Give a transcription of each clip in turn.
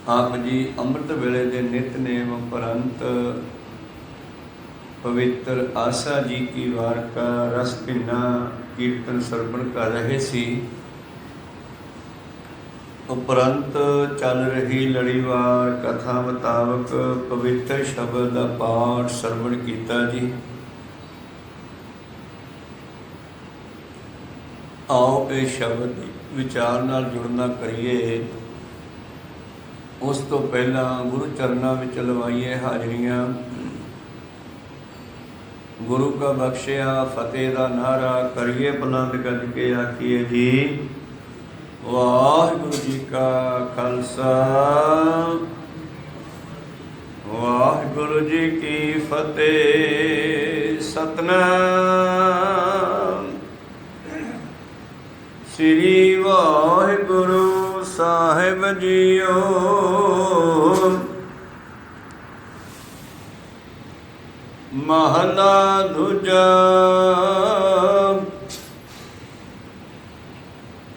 ਆਪ ਜੀ ਅੰਮ੍ਰਿਤ ਵੇਲੇ ਦੇ ਨਿਤਨੇਮ ਉਪਰੰਤ ਪਵਿੱਤਰ ਆਸਾ ਜੀ ਕੀ ਵਾਰਕਾ ਰਸ ਭਿੰਨਾ ਕੀਰਤਨ ਸਰਵਣ ਕਰ ਰਹੇ ਸੀ। ਉਪਰੰਤ ਚੱਲ ਰਹੀ ਲੜੀਵਾਰ ਕਥਾ ਮੁਤਾਬਕ ਪਵਿੱਤਰ ਸ਼ਬਦ ਦਾ ਪਾਠ ਸਰਵਣ ਕੀਤਾ ਜੀ। ਆਓ ਇਹ ਸ਼ਬਦ ਵਿਚਾਰ ਨਾਲ ਜੁੜਨਾ ਕਰੀਏ। ਉਸ ਤੋਂ ਪਹਿਲਾਂ ਗੁਰੂ ਚਰਨਾਂ ਵਿੱਚ ਲਵਾਈਏ ਹਾਜ਼ਰੀਆਂ। ਗੁਰੂ ਕਾ ਬਖਸ਼ਿਆ ਫਤਿਹ ਦਾ ਨਾਰਾ ਕਰੀਏ ਬੁਲੰਦ ਗੱਜ ਕੇ ਆਖੀਏ ਜੀ ਵਾਹਿਗੁਰੂ ਜੀ ਕਾ ਖਾਲਸਾ ਵਾਹਿਗੁਰੂ ਜੀ ਕੀ ਫਤਿਹ। ਸਤਨਾਮ ਸ੍ਰੀ ਵਾਹਿਗੁਰੂ ਸਾਹਿਬ ਜੀਓ। ਮਹਲਾ ਦੂਜਾ।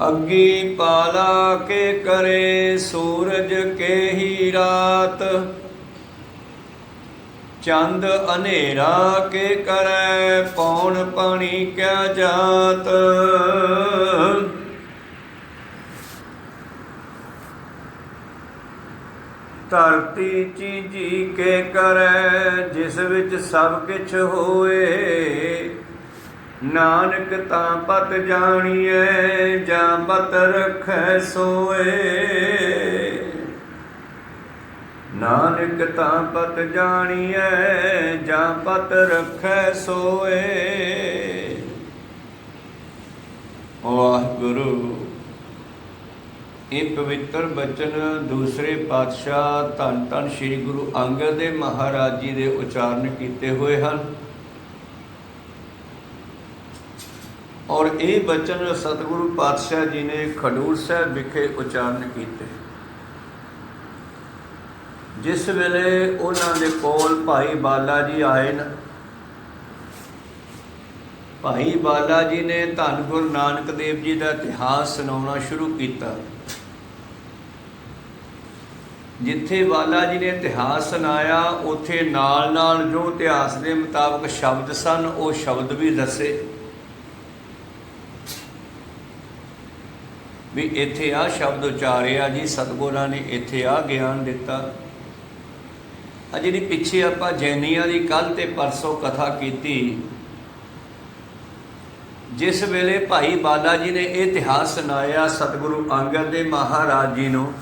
ਅੱਗੀ ਪਾਲਾ ਕੇ ਕਰੇ ਸੂਰਜ ਕੇ ਹੀ ਰਾਤ, ਚੰਦ ਹਨੇਰਾ ਕੇ ਕਰੈ ਪੌਣ ਪਾਣੀ ਕਿਆ ਜਾਤ। ਧਰਤੀ ਚੀਜੀ ਕੇ ਕਰੈ ਜਿਸ ਵਿੱਚ ਸਭ ਕਿਛ ਹੋਏ, ਨਾਨਕ ਤਾਂ ਪਤ ਜਾਣੀਐ ਜਾਂ ਪਤ ਰਖੈ ਸੋਏ। ਨਾਨਕ ਤਾਂ ਪਤ ਜਾਣੀਐ ਜਾਂ ਪਤ ਰਖੈ ਸੋਏ। ਵਾਹਿਗੁਰੂ। ਇਹ ਪਵਿੱਤਰ ਬਚਨ ਦੂਸਰੇ ਪਾਤਸ਼ਾਹ ਧੰਨ ਧੰਨ ਸ੍ਰੀ ਗੁਰੂ ਅੰਗਦ ਦੇਵ ਮਹਾਰਾਜ ਜੀ ਦੇ ਉਚਾਰਨ ਕੀਤੇ ਹੋਏ ਹਨ। ਔਰ ਇਹ ਬਚਨ ਸਤਿਗੁਰੂ ਪਾਤਸ਼ਾਹ ਜੀ ਨੇ ਖਡੂਰ ਸਾਹਿਬ ਵਿਖੇ ਉਚਾਰਨ ਕੀਤੇ। ਜਿਸ ਵੇਲੇ ਉਹਨਾਂ ਦੇ ਕੋਲ ਭਾਈ ਬਾਲਾ ਜੀ ਆਏ ਨਾ, ਭਾਈ ਬਾਲਾ ਜੀ ਨੇ ਧੰਨ ਗੁਰੂ ਨਾਨਕ ਦੇਵ ਜੀ ਦਾ ਇਤਿਹਾਸ ਸੁਣਾਉਣਾ ਸ਼ੁਰੂ ਕੀਤਾ। ਜਿੱਥੇ ਬਾਲਾ ਜੀ ਨੇ ਇਤਿਹਾਸ ਸੁਣਾਇਆ ਉੱਥੇ ਨਾਲ ਨਾਲ ਜੋ ਇਤਿਹਾਸ ਦੇ ਮੁਤਾਬਕ ਸ਼ਬਦ ਸਨ ਉਹ ਸ਼ਬਦ ਵੀ ਦੱਸੇ ਵੀ ਇੱਥੇ ਆਹ ਸ਼ਬਦ ਉਚਾਰਿਆ ਜੀ ਸਤਿਗੁਰਾਂ ਨੇ, ਇੱਥੇ ਆਹ ਗਿਆਨ ਦਿੱਤਾ। ਆ ਜਿਹੜੀ ਪਿੱਛੇ ਆਪਾਂ ਜੈਨੀਆਂ ਦੀ ਕੱਲ੍ਹ ਤੇ ਪਰਸੋਂ ਕਥਾ ਕੀਤੀ, ਜਿਸ ਵੇਲੇ ਭਾਈ ਬਾਲਾ ਜੀ ਨੇ ਇਹ ਇਤਿਹਾਸ ਸੁਣਾਇਆ ਸਤਿਗੁਰੂ ਅੰਗਦ ਦੇਵ ਮਹਾਰਾਜ ਜੀ ਨੂੰ,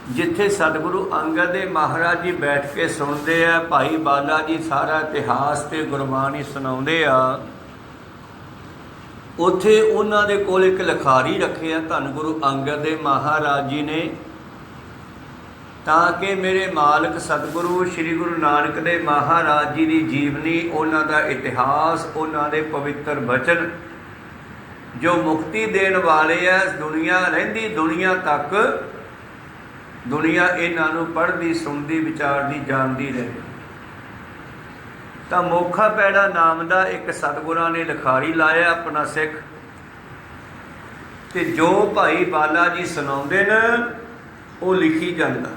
ਜਿੱਥੇ ਸਤਿਗੁਰੂ ਅੰਗਦ ਦੇਵ ਮਹਾਰਾਜ ਜੀ ਬੈਠ ਕੇ ਸੁਣਦੇ ਆ, ਭਾਈ ਬਾਲਾ ਜੀ ਸਾਰਾ ਇਤਿਹਾਸ ਤੇ ਗੁਰਬਾਣੀ ਸੁਣਾਉਂਦੇ ਆ, ਉੱਥੇ ਉਹਨਾਂ ਦੇ ਕੋਲ ਇੱਕ ਲਿਖਾਰੀ ਰੱਖਿਆ ਧੰਨ ਗੁਰੂ ਅੰਗਦ ਦੇਵ ਮਹਾਰਾਜ ਜੀ ਨੇ, ਤਾਂ ਕਿ ਮੇਰੇ ਮਾਲਕ ਸਤਿਗੁਰੂ ਸ੍ਰੀ ਗੁਰੂ ਨਾਨਕ ਦੇਵ ਮਹਾਰਾਜ ਜੀ ਦੀ ਜੀਵਨੀ, ਉਹਨਾਂ ਦਾ ਇਤਿਹਾਸ, ਉਹਨਾਂ ਦੇ ਪਵਿੱਤਰ ਬਚਨ ਜੋ ਮੁਕਤੀ ਦੇਣ ਵਾਲੇ ਆ, ਦੁਨੀਆ ਰਹਿੰਦੀ ਦੁਨੀਆ ਤੱਕ ਦੁਨੀਆ ਇਹਨਾਂ ਨੂੰ ਪੜ੍ਹਦੀ ਸੁਣਦੀ ਵਿਚਾਰਦੀ ਜਾਣਦੀ ਰਹੇ। ਤਾਂ ਮੋਖਾ ਪੈੜਾ ਨਾਮ ਦਾ ਇੱਕ ਸਤਿਗੁਰਾਂ ਨੇ ਲਿਖਾਰੀ ਲਾਇਆ ਆਪਣਾ ਸਿੱਖ, ਤੇ ਜੋ ਭਾਈ ਬਾਲਾ ਜੀ ਸੁਣਾਉਂਦੇ ਨੇ ਉਹ ਲਿਖੀ ਜਾਂਦਾ।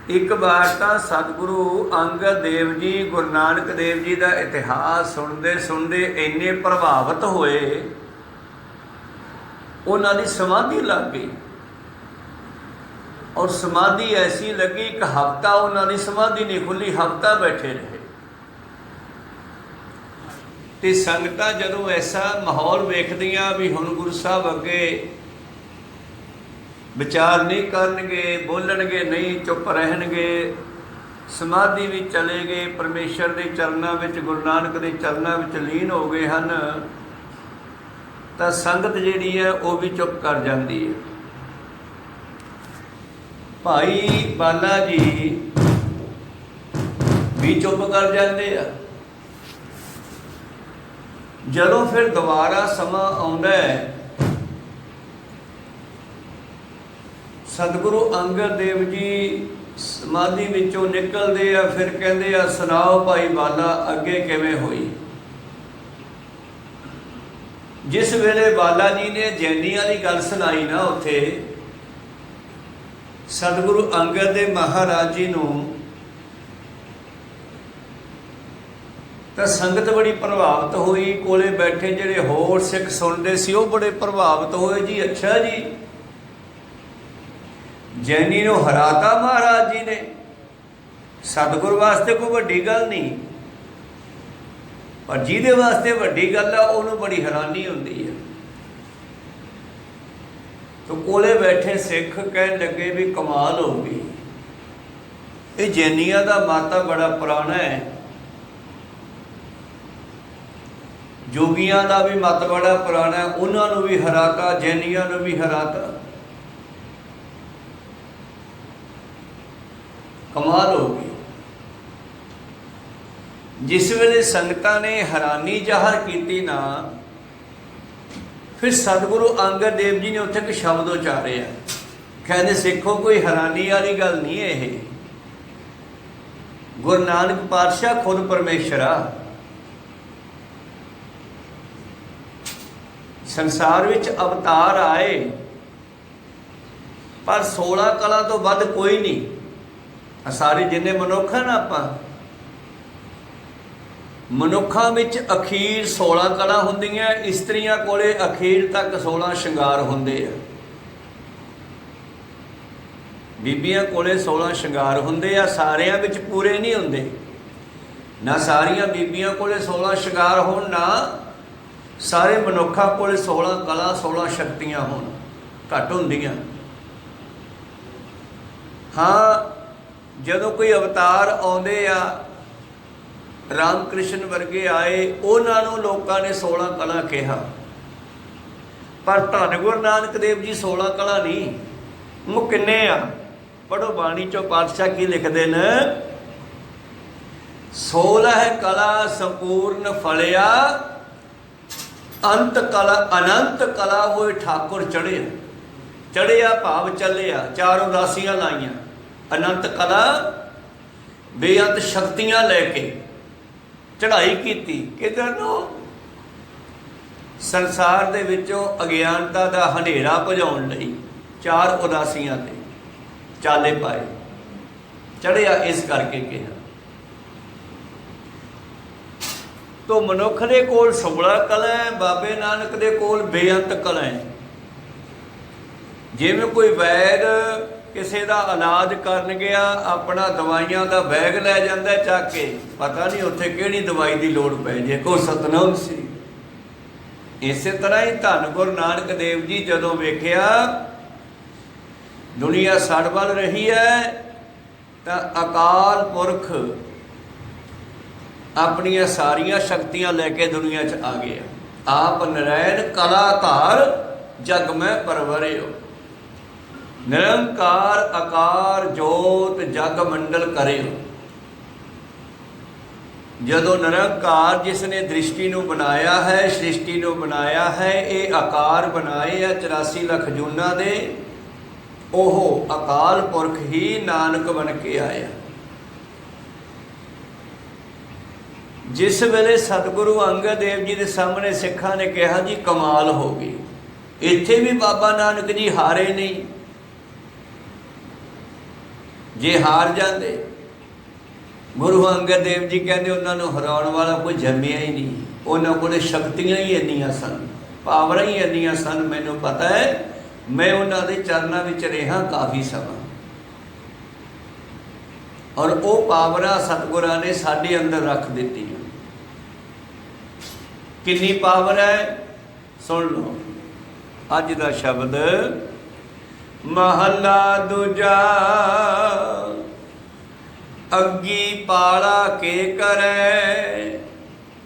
ਇੱਕ ਵਾਰ ਤਾਂ ਸਤਿਗੁਰੂ ਅੰਗਦ ਦੇਵ ਜੀ ਗੁਰੂ ਨਾਨਕ ਦੇਵ ਜੀ ਦਾ ਇਤਿਹਾਸ ਸੁਣਦੇ ਸੁਣਦੇ ਇੰਨੇ ਪ੍ਰਭਾਵਿਤ ਹੋਏ, ਉਹਨਾਂ ਦੀ ਸਮਾਧੀ ਲੱਗ ਗਈ। ਔਰ ਸਮਾਧੀ ਐਸੀ ਲੱਗੀ, ਇੱਕ ਹਫ਼ਤਾ ਉਹਨਾਂ ਦੀ ਸਮਾਧੀ ਨਹੀਂ ਖੁੱਲੀ, ਹਫ਼ਤਾ ਬੈਠੇ ਰਹੇ। ਤੇ ਸੰਗਤਾਂ ਜਦੋਂ ਐਸਾ ਮਾਹੌਲ ਵੇਖਦੀਆਂ ਵੀ ਹੁਣ ਗੁਰੂ ਸਾਹਿਬ ਅੱਗੇ ਵਿਚਾਰ ਨਹੀਂ ਕਰਨਗੇ, ਬੋਲਣਗੇ ਨਹੀਂ, ਚੁੱਪ ਰਹਿਣਗੇ, ਸਮਾਧੀ ਵਿੱਚ ਚਲੇ ਗਏ, ਪਰਮੇਸ਼ਰ ਦੇ ਚਰਨਾਂ ਵਿੱਚ, ਗੁਰੂ ਨਾਨਕ ਦੇ ਚਰਨਾਂ ਵਿੱਚ ਲੀਨ ਹੋ ਗਏ ਹਨ, ਤਾਂ ਸੰਗਤ ਜਿਹੜੀ ਹੈ ਉਹ ਵੀ ਚੁੱਪ ਕਰ ਜਾਂਦੀ ਹੈ। ਭਾਈ ਬਾਲਾ ਜੀ ਵੀ ਚੁੱਪ ਕਰ ਜਾਂਦੇ ਆ। ਜਦੋਂ ਫਿਰ ਦੁਬਾਰਾ ਸਮਾਂ ਆਉਂਦਾ ਹੈ, ਸਤਿਗੁਰੂ ਅੰਗਦ ਦੇਵ ਜੀ ਸਮਾਧੀ ਵਿੱਚੋਂ ਨਿਕਲਦੇ ਆ, ਫਿਰ ਕਹਿੰਦੇ ਆ ਸੁਣਾਓ ਭਾਈ ਬਾਲਾ ਅੱਗੇ ਕਿਵੇਂ ਹੋਈ। जिस वेले बाला जी ने जैनियां की गल सुनाई ना, उत्थे सतगुरु अंगद देव महाराज जी नूं तो संगत बड़ी प्रभावित हुई। कोले बैठे जिहड़े होर सिख सुनते सी वो बड़े प्रभावित हुए जी। अच्छा जी, जैनी नूं हराता महाराज जी ने, सतगुरु वास्ते कोई वड्डी गल नहीं, पर जिहदे वास्ते वड्डी गल है उहनूं बड़ी हैरानी हुंदी है। तो कोले बैठे सिख कहन लगे भी कमाल हो गई, ये जैनियां दा माता बड़ा पुराना है, जोगियां दा भी मत बड़ा पुराना है, उन्होंने भी हराता, जैनियां नूं भी हराता। कमाल हो गई। जिस वेले संगतां ने हैरानी जाहिर की ना, फिर सतगुरु अंगद देव जी ने उत्थे एक शब्द उचारे, कहते सिखो कोई हैरानी वाली गल नहीं है, ये गुरु नानक पातशाह खुद परमेश्वर आ। संसार विच अवतार आए पर 16 कला तो वध कोई नहीं। सारे जिन्ने मनुख हैं ना, आपां मनुखां विच अखीर 16 कला हुंदियां, इस्त्रियां कोले अखीर तक 16 श्रृंगार हुंदे आ, बीबियां कोले 16 श्रृंगार हुंदे आ। सारियां विच पूरे नहीं हुंदे ना, सारियां बीबियां कोले 16 श्रृंगार होण ना सारे मनुखा कोल 16 कला 16 शक्तियां होण, घट हुंदियां। हाँ, जदों कोई अवतार आउंदे आ, राम कृष्ण वर्गे आए, उन्हां नूं लोकां ने 16 कला कहा, पर धन गुरु नानक देव जी 16 कला नहीं, वो किन्ने आ? पढ़ो बाणी चो पातशाह की लिखदे ने, 16 कला संपूर्ण फलिया, अंत कला अनंत कला होए ठाकुर चढ़िया। चढ़िया भाव चलिया, 4 उदासियां लाइया, अनंत कला बेअंत शक्तियां लैके चढ़ाई की। किधर नो? संसार दे विचों अज्ञानता दा हनेरा भजाउण लई 4 उदासियां ते चाले पाए, चढ़िया इस करके कहा। तो मनुख दे कोल 16 कला है, बाबे नानक दे कोल बेअंत कला है। जिवें कोई वैद किसी का इलाज करन गया, अपना दवाइयां का बैग लै जांदा चक के, पता नहीं उत्थे किहड़ी दवाई की लोड़ पै जाए, कोई सतनाम सी। इस तरह ही धन गुरु नानक देव जी जदों वेखिया दुनिया सड़ बल रही है, तो अकाल पुरख अपनिया सारिया शक्तियां लैके दुनिया च आ गया। आप नारायण कलाधार जग में परवरियो, निरंकार आकार जोत जग मंडल करियो। जदों निरंकार जिसने दृष्टि नूं बनाया है, सृष्टि नूं बनाया है, ये आकार बनाए है 84 लख जूना दे, ओह अकाल पुरख ही नानक बन के आया। जिस वेले सतगुरु अंगद देव जी के सामने सिखा ने कहा जी कमाल हो गई, इत्थे भी बाबा नानक जी हारे नहीं। जे हार जाते गुरु अंगद देव जी कहते उन्होंने हराने वाला कोई जम्मिया ही नहीं, उन्होंने कोले शक्तियां ही इन्नियां सन, पावर ही इन्नियां सन। मैनू पता है, मैं उन्होंने चरणों में रहा काफ़ी समा, और वो पावरां सतगुरां ने साडे अंदर रख दी। कितनी पावर है सुन लो। अज का शब्द महला दूजा, अग्गी पाला के करे।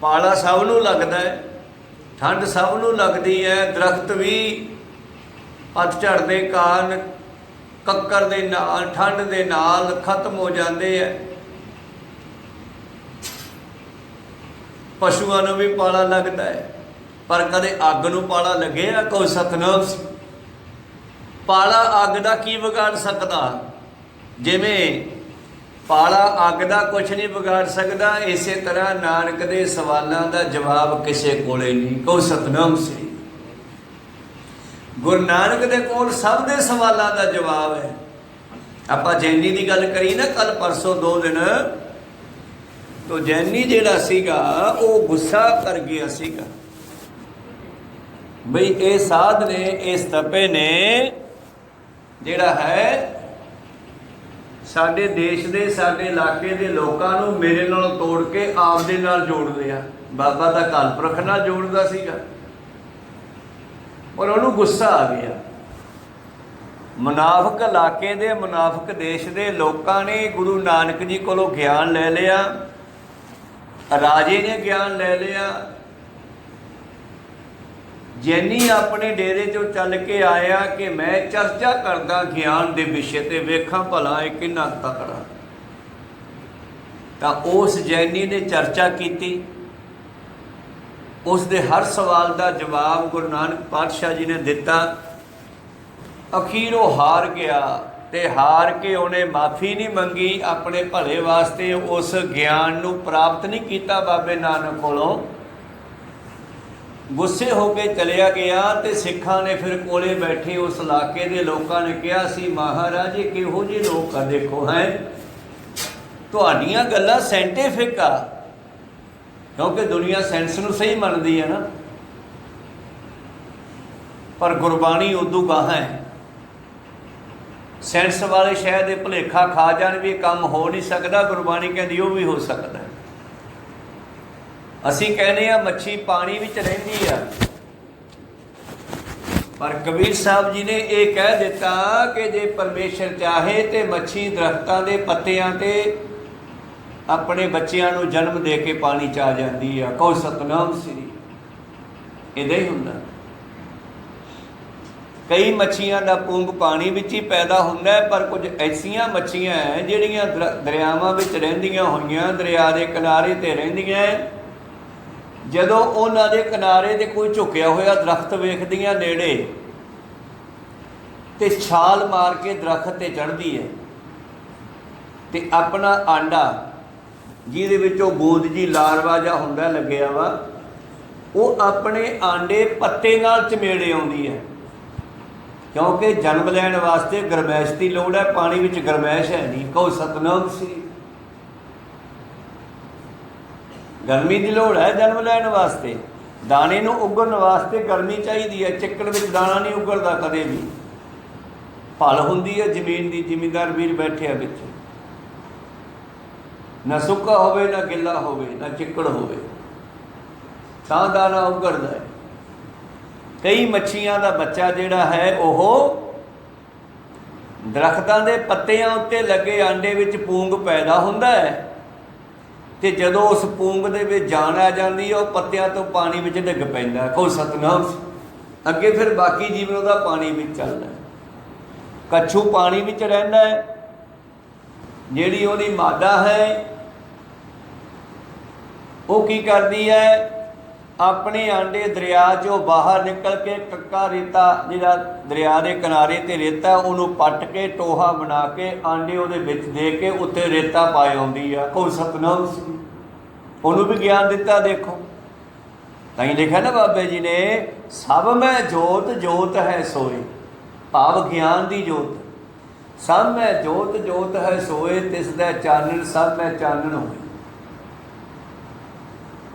पाला सब नूं लगदा है, ठंड सब नूं लगदी है, दरख्त भी पतझड़ दे कारण कक्कर दे नाल ठंड दे नाल खत्म हो जाते हैं। पशुओं नूं भी पाला लगता है, पर कदे अग नूं पाला लगे? कोई सतनाम सी। पाला अग दा की बिगाड़ सकता? जिवें पाला अग दा कुछ नहीं बिगाड़ सकता, इस तरह नानक दे सवालों का जवाब किसी कोले नहीं। कोई सतनाम सी। ਗੁਰੂ ਨਾਨਕ ਦੇ ਕੋਲ ਸਭ ਦੇ ਸਵਾਲਾਂ ਦਾ ਜਵਾਬ ਹੈ। ਆਪਾਂ ਜੈਨੀ ਦੀ ਗੱਲ ਕਰੀ ਨਾ ਕੱਲ ਪਰਸੋਂ 2 ਦਿਨ, ਤੋ ਜੈਨੀ ਜਿਹੜਾ ਸੀਗਾ ਉਹ ਗੁੱਸਾ ਕਰ ਗਿਆ ਸੀਗਾ ਬਈ ਇਹ ਸਾਧ ਨੇ, ਇਸ ਤਪੇ ਨੇ ਜਿਹੜਾ ਹੈ ਸਾਡੇ ਦੇਸ਼ ਦੇ, ਸਾਡੇ ਇਲਾਕੇ ਦੇ ਲੋਕਾਂ ਨੂੰ ਮੇਰੇ ਨਾਲ ਤੋੜ ਕੇ ਆਪਦੇ ਨਾਲ ਜੋੜ ਲਿਆ। ਬਾਬਾ ਦਾ ਕਾਲ ਪੁਰਖ ਨਾਲ ਜੋੜਦਾ ਸੀਗਾ, ਪਰ ਉਹਨੂੰ ਗੁੱਸਾ ਆ ਗਿਆ। ਮੁਨਾਫਕ ਇਲਾਕੇ ਦੇ, ਮੁਨਾਫਕ ਦੇਸ਼ ਦੇ ਲੋਕਾਂ ਨੇ ਗੁਰੂ ਨਾਨਕ ਜੀ ਕੋਲੋਂ ਗਿਆਨ ਲੈ ਲਿਆ, ਰਾਜੇ ਨੇ ਗਿਆਨ ਲੈ ਲਿਆ। ਜੈਨੀ ਆਪਣੇ ਡੇਰੇ 'ਚੋਂ ਚੱਲ ਕੇ ਆਇਆ ਕਿ ਮੈਂ ਚਰਚਾ ਕਰਦਾ ਗਿਆਨ ਦੇ ਵਿਸ਼ੇ ਤੇ, ਵੇਖਾਂ ਭਲਾ ਇਹ ਕਿੰਨਾ ਤਕੜਾ। ਤਾਂ ਉਸ ਜੈਨੀ ਨੇ ਚਰਚਾ ਕੀਤੀ, ਉਸ ਦੇ ਹਰ ਸਵਾਲ ਦਾ ਜਵਾਬ ਗੁਰੂ ਨਾਨਕ ਪਾਤਸ਼ਾਹ ਜੀ ਨੇ ਦਿੱਤਾ। ਅਖੀਰ ਉਹ ਹਾਰ ਗਿਆ, ਤੇ ਹਾਰ ਕੇ ਉਹਨੇ ਮਾਫੀ ਨਹੀਂ ਮੰਗੀ ਆਪਣੇ ਭਲੇ ਵਾਸਤੇ। ਉਸ ਗਿਆਨ ਨੂੰ ਪ੍ਰਾਪਤ ਨਹੀਂ ਕੀਤਾ ਬਾਬੇ ਨਾਨਕ ਕੋਲੋਂ, ਗੁੱਸੇ ਹੋ ਕੇ ਚਲਿਆ ਗਿਆ। ਤੇ ਸਿੱਖਾਂ ਨੇ ਫਿਰ ਕੋਲੇ ਬੈਠੇ ਉਸ ਇਲਾਕੇ ਦੇ ਲੋਕਾਂ ਨੇ ਕਿਹਾ ਸੀ, ਮਹਾਰਾਜ ਇਹ ਕਿਹੋ ਜਿਹੇ ਲੋਕ ਆ, ਦੇਖੋ ਹੈ ਤੁਹਾਡੀਆਂ ਗੱਲਾਂ ਸਾਇੰਟੀਫਿਕ ਆ, ਕਿਉਂਕਿ ਦੁਨੀਆ ਸਾਇੰਸ ਨੂੰ ਸਹੀ ਮੰਨਦੀ ਹੈ ਨਾ, ਪਰ ਗੁਰਬਾਣੀ ਉਦੋਂ ਗਾਹਾਂ ਹੈ। ਸਾਇੰਸ ਵਾਲੇ ਸ਼ਾਇਦ ਇਹ ਭੁਲੇਖਾ ਖਾ ਜਾਣ ਵੀ ਇਹ ਕੰਮ ਹੋ ਨਹੀਂ ਸਕਦਾ, ਗੁਰਬਾਣੀ ਕਹਿੰਦੀ ਉਹ ਵੀ ਹੋ ਸਕਦਾ। ਅਸੀਂ ਕਹਿੰਦੇ ਆ ਮੱਛੀ ਪਾਣੀ ਵਿੱਚ ਰਹਿੰਦੀ ਆ, ਪਰ ਕਬੀਰ ਸਾਹਿਬ ਜੀ ਨੇ ਇਹ ਕਹਿ ਦਿੱਤਾ ਕਿ ਜੇ ਪਰਮੇਸ਼ਰ ਚਾਹੇ ਤੇ ਮੱਛੀ ਦਰਖਤਾਂ ਦੇ ਪੱਤਿਆਂ ਤੇ ਆਪਣੇ ਬੱਚਿਆਂ ਨੂੰ ਜਨਮ ਦੇ ਕੇ ਪਾਣੀ 'ਚ ਆ ਜਾਂਦੀ ਆ। ਕਹੋ ਸਤਿਨਾਮ ਸ੍ਰੀ। ਇੱਦਾਂ ਹੀ ਹੁੰਦਾ। ਕਈ ਮੱਛੀਆਂ ਦਾ ਪੂੰਗ ਪਾਣੀ ਵਿੱਚ ਹੀ ਪੈਦਾ ਹੁੰਦਾ, ਪਰ ਕੁਝ ਐਸੀਆਂ ਮੱਛੀਆਂ ਹੈ ਜਿਹੜੀਆਂ ਦਰਿਆਵਾਂ ਵਿੱਚ ਰਹਿੰਦੀਆਂ ਹੋਈਆਂ, ਦਰਿਆ ਦੇ ਕਿਨਾਰੇ 'ਤੇ ਰਹਿੰਦੀਆਂ। ਜਦੋਂ ਉਹਨਾਂ ਦੇ ਕਿਨਾਰੇ 'ਤੇ ਕੋਈ ਝੁਕਿਆ ਹੋਇਆ ਦਰਖਤ ਵੇਖਦੀਆਂ ਨੇੜੇ, ਤੇ ਛਾਲ ਮਾਰ ਕੇ ਦਰਖਤ 'ਤੇ ਚੜ੍ਹਦੀ ਹੈ ਤੇ ਆਪਣਾ ਆਂਡਾ, ਜਿਹਦੇ ਵਿੱਚ ਉਹ ਗੂੰਦ ਜੀ ਲਾਰਵਾ ਜਿਹਾ ਹੁੰਦਾ ਲੱਗਿਆ ਵਾ, ਉਹ ਆਪਣੇ ਆਂਡੇ ਪੱਤੇ ਨਾਲ ਚਮੇੜੇ ਆਉਂਦੀ ਹੈ, ਕਿਉਂਕਿ ਜਨਮ ਲੈਣ ਵਾਸਤੇ ਗਰਮੈਸ਼ ਦੀ ਲੋੜ ਹੈ, ਪਾਣੀ ਵਿੱਚ ਗਰਮੈਸ਼ ਹੈ ਨਹੀਂ। ਕਹੋ ਸਤਿਨਾਮ ਸ੍ਰੀ। ਗਰਮੀ ਦੀ ਲੋੜ ਹੈ ਜਨਮ ਲੈਣ ਵਾਸਤੇ, ਦਾਣੇ ਨੂੰ ਉਗਣ ਵਾਸਤੇ ਗਰਮੀ ਚਾਹੀਦੀ ਹੈ। ਚਿੱਕੜ ਵਿੱਚ ਦਾਣਾ ਨਹੀਂ ਉਗੜਦਾ ਕਦੇ ਵੀ, ਭਲ ਹੁੰਦੀ ਹੈ ਜ਼ਮੀਨ ਦੀ। ਜ਼ਿਮੀਂਦਾਰ ਵੀਰ ਬੈਠੇ ਆ ਵਿੱਚ, ਨਾ ਸੁੱਕਾ ਹੋਵੇ ਨਾ ਗਿੱਲਾ ਹੋਵੇ ਨਾ ਚਿੱਕੜ ਹੋਵੇ, ਤਾਂ ਦਾਣਾ ਉਗੜਦਾ ਹੈ। ਕਈ ਮੱਛੀਆਂ ਦਾ ਬੱਚਾ ਜਿਹੜਾ ਹੈ ਉਹ ਦਰਖਤਾਂ ਦੇ ਪੱਤਿਆਂ ਉੱਤੇ ਲੱਗੇ ਆਂਡੇ ਵਿੱਚ ਪੂੰਗ ਪੈਦਾ ਹੁੰਦਾ ਹੈ, ਤੇ ਜਦੋਂ ਉਸ ਪੂੰਗ ਦੇ ਵਿੱਚ ਜਾਨ ਆ ਜਾਂਦੀ ਹੈ, ਉਹ ਪੱਤਿਆਂ ਤੋਂ ਪਾਣੀ ਵਿੱਚ ਡਿੱਗ ਪੈਂਦਾ। ਕਹੋ ਸਤਿਨਾਮ। ਅੱਗੇ ਫਿਰ ਬਾਕੀ ਜੀਵਨ ਉਹਦਾ ਪਾਣੀ ਵਿੱਚ ਚੱਲਦਾ। ਕੱਛੂ ਪਾਣੀ ਵਿੱਚ ਰਹਿੰਦਾ ਹੈ, ਜਿਹੜੀ ਉਹਦੀ ਮਾਦਾ ਹੈ ਉਹ ਕੀ ਕਰਦੀ ਹੈ, ਆਪਣੇ ਆਂਡੇ ਦਰਿਆ 'ਚੋਂ ਬਾਹਰ ਨਿਕਲ ਕੇ ਕੱਕਾ ਰੇਤਾ, ਜਿਹੜਾ ਦਰਿਆ ਦੇ ਕਿਨਾਰੇ 'ਤੇ ਰੇਤਾ, ਉਹਨੂੰ ਪੱਟ ਕੇ ਟੋਹਾ ਬਣਾ ਕੇ ਆਂਡੇ ਉਹਦੇ ਵਿੱਚ ਦੇ ਕੇ ਉੱਤੇ ਰੇਤਾ ਪਾ ਆਉਂਦੀ ਆ। ਕਹੋ ਸਤਿਨਾਮ ਸ੍ਰੀ। ਉਹਨੂੰ ਵੀ ਗਿਆਨ ਦਿੱਤਾ। ਦੇਖੋ ਤਾਂ ਹੀ ਲਿਖਿਆ ਨਾ ਬਾਬੇ ਜੀ ਨੇ, ਸਭ ਮੈਂ ਜੋਤ ਜੋਤ ਹੈ ਸੋਏ, ਭਾਵ ਗਿਆਨ ਦੀ ਜੋਤ। ਸਭ ਮੈਂ ਜੋਤ ਜੋਤ ਹੈ ਸੋਏ, ਤਿਸ ਦਾ ਚਾਨਣ ਸਭ ਮੈਂ ਚਾਨਣ ਹੋਏ।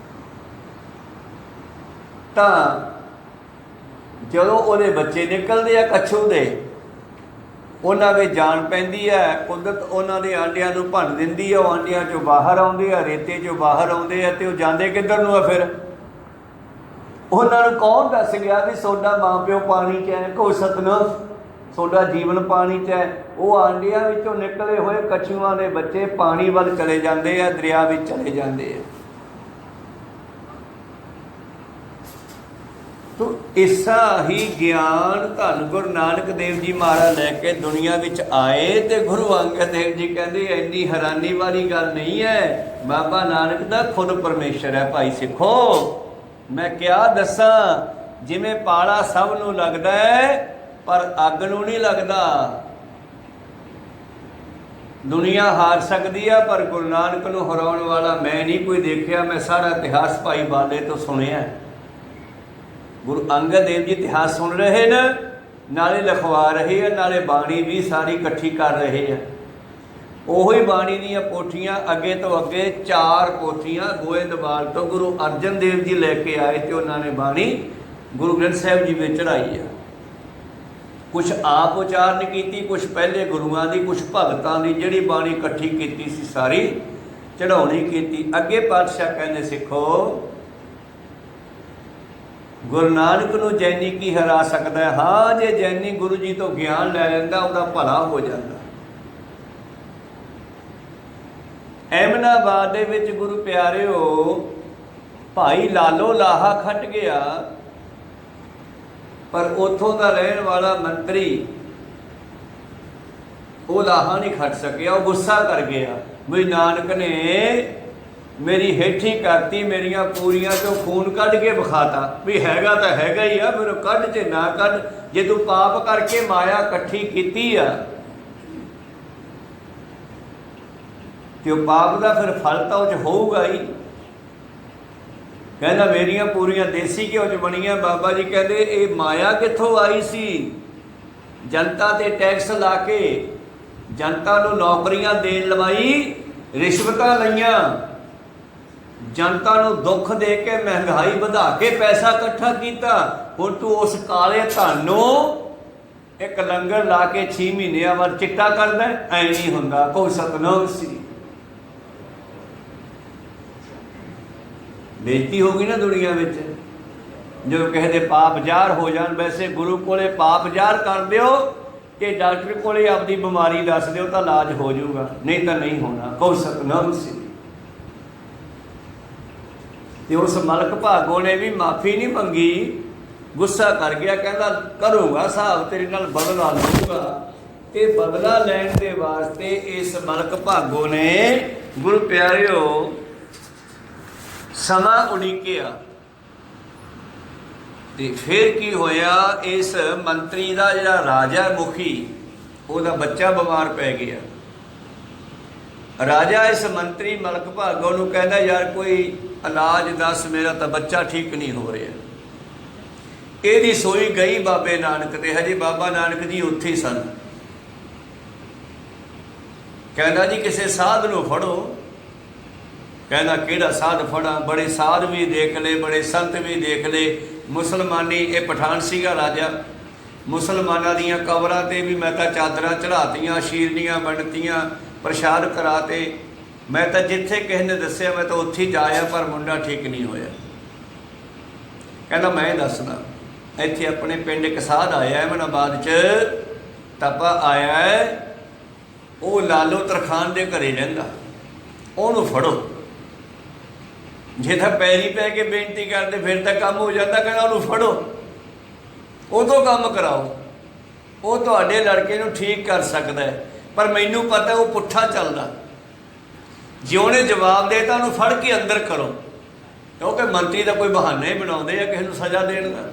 ਤਾਂ ਜਦੋਂ ਉਹਦੇ ਬੱਚੇ ਨਿਕਲਦੇ ਆ ਕੱਛੂ ਦੇ, ਉਹਨਾਂ ਵਿੱਚ ਜਾਨ ਪੈਂਦੀ ਹੈ, ਕੁਦਰਤ ਉਹਨਾਂ ਦੇ ਆਂਡਿਆਂ ਨੂੰ ਭੰਨ ਦਿੰਦੀ ਹੈ। ਉਹ ਆਂਡਿਆਂ 'ਚੋਂ ਬਾਹਰ ਆਉਂਦੇ ਆ, ਰੇਤੇ 'ਚੋਂ ਬਾਹਰ ਆਉਂਦੇ ਆ, ਤੇ ਉਹ ਜਾਂਦੇ ਕਿੱਧਰ ਨੂੰ ਆ? ਫਿਰ ਉਹਨਾਂ ਨੂੰ ਕੌਣ ਦੱਸ ਗਿਆ ਵੀ ਤੁਹਾਡਾ ਮਾਂ ਪਿਓ ਪਾਣੀ 'ਚ ਹੈ? ਕਹੋ ਸਤਿਨਾਮ। ਤੁਹਾਡਾ ਜੀਵਨ ਪਾਣੀ 'ਚ ਹੈ। ਉਹ ਆਂਡਿਆਂ ਵਿੱਚੋਂ ਨਿਕਲੇ ਹੋਏ ਕੱਛੂਆਂ ਦੇ ਬੱਚੇ ਪਾਣੀ ਵੱਲ ਚਲੇ ਜਾਂਦੇ ਆ, ਦਰਿਆ ਵਿੱਚ ਚਲੇ ਜਾਂਦੇ ਆ। ਤੋ ਇਸਾ ਹੀ ਗਿਆਨ ਧੰਨ ਗੁਰੂ ਨਾਨਕ ਦੇਵ ਜੀ ਮਹਾਰਾਜ ਲੈ ਕੇ ਦੁਨੀਆ ਵਿੱਚ ਆਏ। ਤੇ ਗੁਰੂ ਅੰਗਦ ਦੇਵ ਜੀ ਕਹਿੰਦੇ ਇੰਨੀ ਹੈਰਾਨੀ ਵਾਲੀ ਗੱਲ ਨਹੀਂ ਹੈ, ਬਾਬਾ ਨਾਨਕ ਦਾ ਖੁਦ ਪਰਮੇਸ਼ਰ ਹੈ। ਭਾਈ ਸਿੱਖੋ, ਮੈਂ ਕਿਆ ਦੱਸਾਂ, ਜਿਵੇਂ ਪਾਲਾ ਸਭ ਨੂੰ ਲੱਗਦਾ ਹੈ ਪਰ ਅੱਗ ਨੂੰ ਨਹੀਂ ਲੱਗਦਾ। ਦੁਨੀਆ ਹਾਰ ਸਕਦੀ ਆ, ਪਰ ਗੁਰੂ ਨਾਨਕ ਨੂੰ ਹਰਾਉਣ ਵਾਲਾ ਮੈਂ ਨਹੀਂ ਕੋਈ ਦੇਖਿਆ। ਮੈਂ ਸਾਰਾ ਇਤਿਹਾਸ ਭਾਈ ਬਾਲੇ ਤੋਂ ਸੁਣਿਆ। ਗੁਰੂ ਅੰਗਦ ਦੇਵ ਜੀ ਇਤਿਹਾਸ ਸੁਣ ਰਹੇ ਨੇ, नाले लिखवा रहे हैं, नाले बाणी भी सारी इकट्ठी कर रहे हैं। ਉਹੀ ਬਾਣੀ ਦੀਆਂ ਪੋਥੀਆਂ ਅੱਗੇ ਤੋਂ ਅੱਗੇ 4 ਪੋਥੀਆਂ ਗੋਇੰਦਵਾਲ ਤੋਂ ਗੁਰੂ ਅਰਜਨ ਦੇਵ ਜੀ ਲੈ ਕੇ ਆਏ ਤੇ ਉਹਨਾਂ ਨੇ ਬਾਣੀ ਗੁਰੂ ਗ੍ਰੰਥ ਸਾਹਿਬ ਜੀ ਵਿੱਚ ਚੜਾਈ ਆ। ਕੁਛ ਆਪ ਉਚਾਰਨ ਕੀਤੀ, ਕੁਛ ਪਹਿਲੇ ਗੁਰੂਆਂ ਦੀ, ਕੁਛ ਭਗਤਾਂ ਦੀ ਜਿਹੜੀ ਬਾਣੀ ਇਕੱਠੀ ਕੀਤੀ ਸੀ ਸਾਰੀ ਚੜਾਉਣੀ ਕੀਤੀ। ਅੱਗੇ ਪਾਤਸ਼ਾਹ ਕਹਿੰਦੇ ਸਿੱਖੋ, ਗੁਰੂ ਨਾਨਕ ਨੂੰ ਜੈਨੀ ਕੀ ਹਰਾ ਸਕਦਾ ਹੈ? ਹਾਂ, ਜੇ ਜੈਨੀ ਗੁਰੂ ਜੀ ਤੋਂ ਗਿਆਨ ਲੈ ਲੈਂਦਾ ਉਹਦਾ ਭਲਾ ਹੋ ਜਾਂਦਾ। ਅਹਿਮਦਾਬਾਦ ਦੇ ਵਿੱਚ ਗੁਰੂ ਪਿਆਰਿਓ ਭਾਈ ਲਾਲੋ ਲਾਹਾ ਖੱਟ ਗਿਆ, ਪਰ ਉੱਥੋਂ ਦਾ ਰਹਿਣ ਵਾਲਾ ਮੰਤਰੀ ਉਹ ਲਾਹਾ ਨਹੀਂ ਖੱਟ ਸਕਿਆ। ਉਹ ਗੁੱਸਾ ਕਰ ਗਿਆ ਵੀ ਨਾਨਕ ਨੇ ਮੇਰੀ ਹੇਠੀ ਕਰਤੀ, ਮੇਰੀਆਂ ਪੂਰੀਆਂ ਤੋਂ ਖੂਨ ਕੱਢ ਕੇ ਵਿਖਾਤਾ ਵੀ ਹੈਗਾ ਤਾਂ ਹੈਗਾ ਹੀ ਆ, ਮੈਨੂੰ ਕੱਢ ਤੇ ਨਾ ਕੱਢ। ਜੇ ਤੂੰ ਪਾਪ ਕਰਕੇ ਮਾਇਆ ਇਕੱਠੀ ਕੀਤੀ ਆ ਤੇ ਉਹ ਪਾਪ ਦਾ ਫਿਰ ਫਲ ਤਾਂ ਉਹ 'ਚ ਹੋਊਗਾ ਹੀ। ਕਹਿੰਦਾ ਮੇਰੀਆਂ ਪੂਰੀਆਂ ਦੇਸੀ ਘਿਓ 'ਚ ਬਣੀਆਂ। ਬਾਬਾ ਜੀ ਕਹਿੰਦੇ ਇਹ ਮਾਇਆ ਕਿੱਥੋਂ ਆਈ ਸੀ? ਜਨਤਾ ਤੇ ਟੈਕਸ ਲਾ ਕੇ ਜਨਤਾ ਨੂੰ ਨੌਕਰੀਆਂ ਦੇਣ ਲਵਾਈ, ਰਿਸ਼ਵਤਾਂ ਲਈਆਂ, ਜਨਤਾ ਨੂੰ ਦੁੱਖ ਦੇ ਕੇ ਮਹਿੰਗਾਈ ਵਧਾ ਕੇ ਪੈਸਾ ਇਕੱਠਾ ਕੀਤਾ। ਹੁਣ ਤੂੰ ਉਸ ਕਾਲੇ ਧਨ ਨੂੰ ਇੱਕ ਲੰਗਰ ਲਾ ਕੇ 6 ਮਹੀਨਿਆਂ ਬਾਅਦ ਚਿੱਟਾ ਕਰਦਾ? ਐ ਨਹੀਂ ਹੁੰਦਾ। ਕੋਈ ਸਤਨਾਮ ਸੀ। ਬੇਇੱਜ਼ਤੀ ਹੋ ਗਈ ਨਾ ਦੁਨੀਆ ਵਿੱਚ। ਜਦੋਂ ਕਿਸੇ ਦੇ ਪਾਪ ਜ਼ਾਹਰ ਹੋ ਜਾਣ, ਵੈਸੇ ਗੁਰੂ ਕੋਲੇ ਪਾਪ ਜ਼ਾਹਰ ਕਰ ਦਿਓ ਕਿ ਡਾਕਟਰ ਕੋਲੇ ਆਪਦੀ ਬਿਮਾਰੀ ਦੱਸ ਦਿਓ ਤਾਂ ਇਲਾਜ ਹੋ ਜਾਊਗਾ, ਨਹੀਂ ਤਾਂ ਨਹੀਂ ਹੋਣਾ। ਕਹੋ ਸਤਨਾਮ ਸੀ। ਤੇ ਉਸ ਮਲਕ ਭਾਗੋ ਨੇ ਵੀ ਮਾਫੀ ਨਹੀਂ ਮੰਗੀ, ਗੁੱਸਾ ਕਰ ਗਿਆ। ਕਹਿੰਦਾ ਕਰੂੰਗਾ ਹਿਸਾਬ ਤੇਰੇ ਨਾਲ, ਬਦਲਾ ਲਊਗਾ। ਤੇ ਬਦਲਾ ਲੈਣ ਦੇ ਵਾਸਤੇ ਇਸ ਮਲਕ ਭਾਗੋ ਨੇ ਗੁਰੂ ਪਿਆਰਿਓ ਸਮਾਂ ਉਡੀਕਿਆ। ਤੇ ਫਿਰ ਕੀ ਹੋਇਆ, ਇਸ ਮੰਤਰੀ ਦਾ ਜਿਹੜਾ ਰਾਜਾ ਮੁਖੀ, ਉਹਦਾ ਬੱਚਾ ਬਿਮਾਰ ਪੈ ਗਿਆ। ਰਾਜਾ ਇਸ ਮੰਤਰੀ ਮਲਕ ਭਾਗੋ ਨੂੰ ਕਹਿੰਦਾ ਯਾਰ ਕੋਈ ਇਲਾਜ ਦੱਸ, ਮੇਰਾ ਤਾਂ ਬੱਚਾ ਠੀਕ ਨਹੀਂ ਹੋ ਰਿਹਾ। ਇਹਦੀ ਸੋਈ ਗਈ ਬਾਬੇ ਨਾਨਕ ਤੇ। ਹਜੇ ਬਾਬਾ ਨਾਨਕ ਜੀ ਉੱਥੇ ਸਨ। ਕਹਿੰਦਾ ਜੀ ਕਿਸੇ ਸਾਧ ਨੂੰ ਫੜੋ। ਕਹਿੰਦਾ ਕਿਹੜਾ ਸਾਧ ਫੜਾਂ? ਬੜੇ ਸਾਧ ਵੀ ਦੇਖ ਲਏ, ਬੜੇ ਸੰਤ ਵੀ ਦੇਖ ਲਏ। ਮੁਸਲਮਾਨੀ, ਇਹ ਪਠਾਨ ਸੀਗਾ ਰਾਜਾ, ਮੁਸਲਮਾਨਾਂ ਦੀਆਂ ਕਬਰਾਂ ਤੇ ਵੀ ਮੈਂ ਤਾਂ ਚਾਦਰਾਂ ਚੜ੍ਹਾਤੀਆਂ, ਸ਼ੀਰਨੀਆਂ ਵੰਡਤੀਆਂ, ਪ੍ਰਸ਼ਾਦ ਕਰਾਤੇ। ਮੈਂ ਤਾਂ ਜਿੱਥੇ ਕਿਸੇ ਨੇ ਦੱਸਿਆ ਮੈਂ ਤਾਂ ਉੱਥੇ ਜਾਇਆ, ਪਰ ਮੁੰਡਾ ਠੀਕ ਨਹੀਂ ਹੋਇਆ। ਕਹਿੰਦਾ ਮੈਂ ਦੱਸਦਾ, ਇੱਥੇ ਆਪਣੇ ਪਿੰਡ ਇੱਕ ਸਾਧ ਆਇਆ ਅਹਿਮਦਾਬਾਦ 'ਚ, ਤਪਾ ਆਇਆ ਹੈ, ਉਹ ਲਾਲੋ ਤਰਖਾਨ ਦੇ ਘਰੇ ਰਹਿੰਦਾ, ਉਹਨੂੰ ਫੜੋ। ਜੇ ਤਾਂ ਪੈਰੀ ਪੈ ਕੇ ਬੇਨਤੀ ਕਰਦੇ ਫਿਰ ਤਾਂ ਕੰਮ ਹੋ ਜਾਂਦਾ। ਕਹਿੰਦਾ ਉਹਨੂੰ ਫੜੋ, ਉਹ ਤੋਂ ਕੰਮ ਕਰਾਓ, ਉਹ ਤੁਹਾਡੇ ਲੜਕੇ ਨੂੰ ਠੀਕ ਕਰ ਸਕਦਾ ਹੈ। ਪਰ ਮੈਨੂੰ ਪਤਾ ਉਹ ਪੁੱਠਾ ਚੱਲਦਾ। ਜੇ ਉਹਨੇ ਜਵਾਬ ਦੇਤਾ ਉਹਨੂੰ ਫੜ ਕੇ ਅੰਦਰ ਕਰੋ, ਕਿਉਂਕਿ ਮੰਤਰੀ ਦਾ ਕੋਈ ਬਹਾਨਾ ਹੀ ਬਣਾਉਂਦੇ ਆ ਕਿਸੇ ਨੂੰ ਸਜ਼ਾ ਦੇਣ ਦਾ।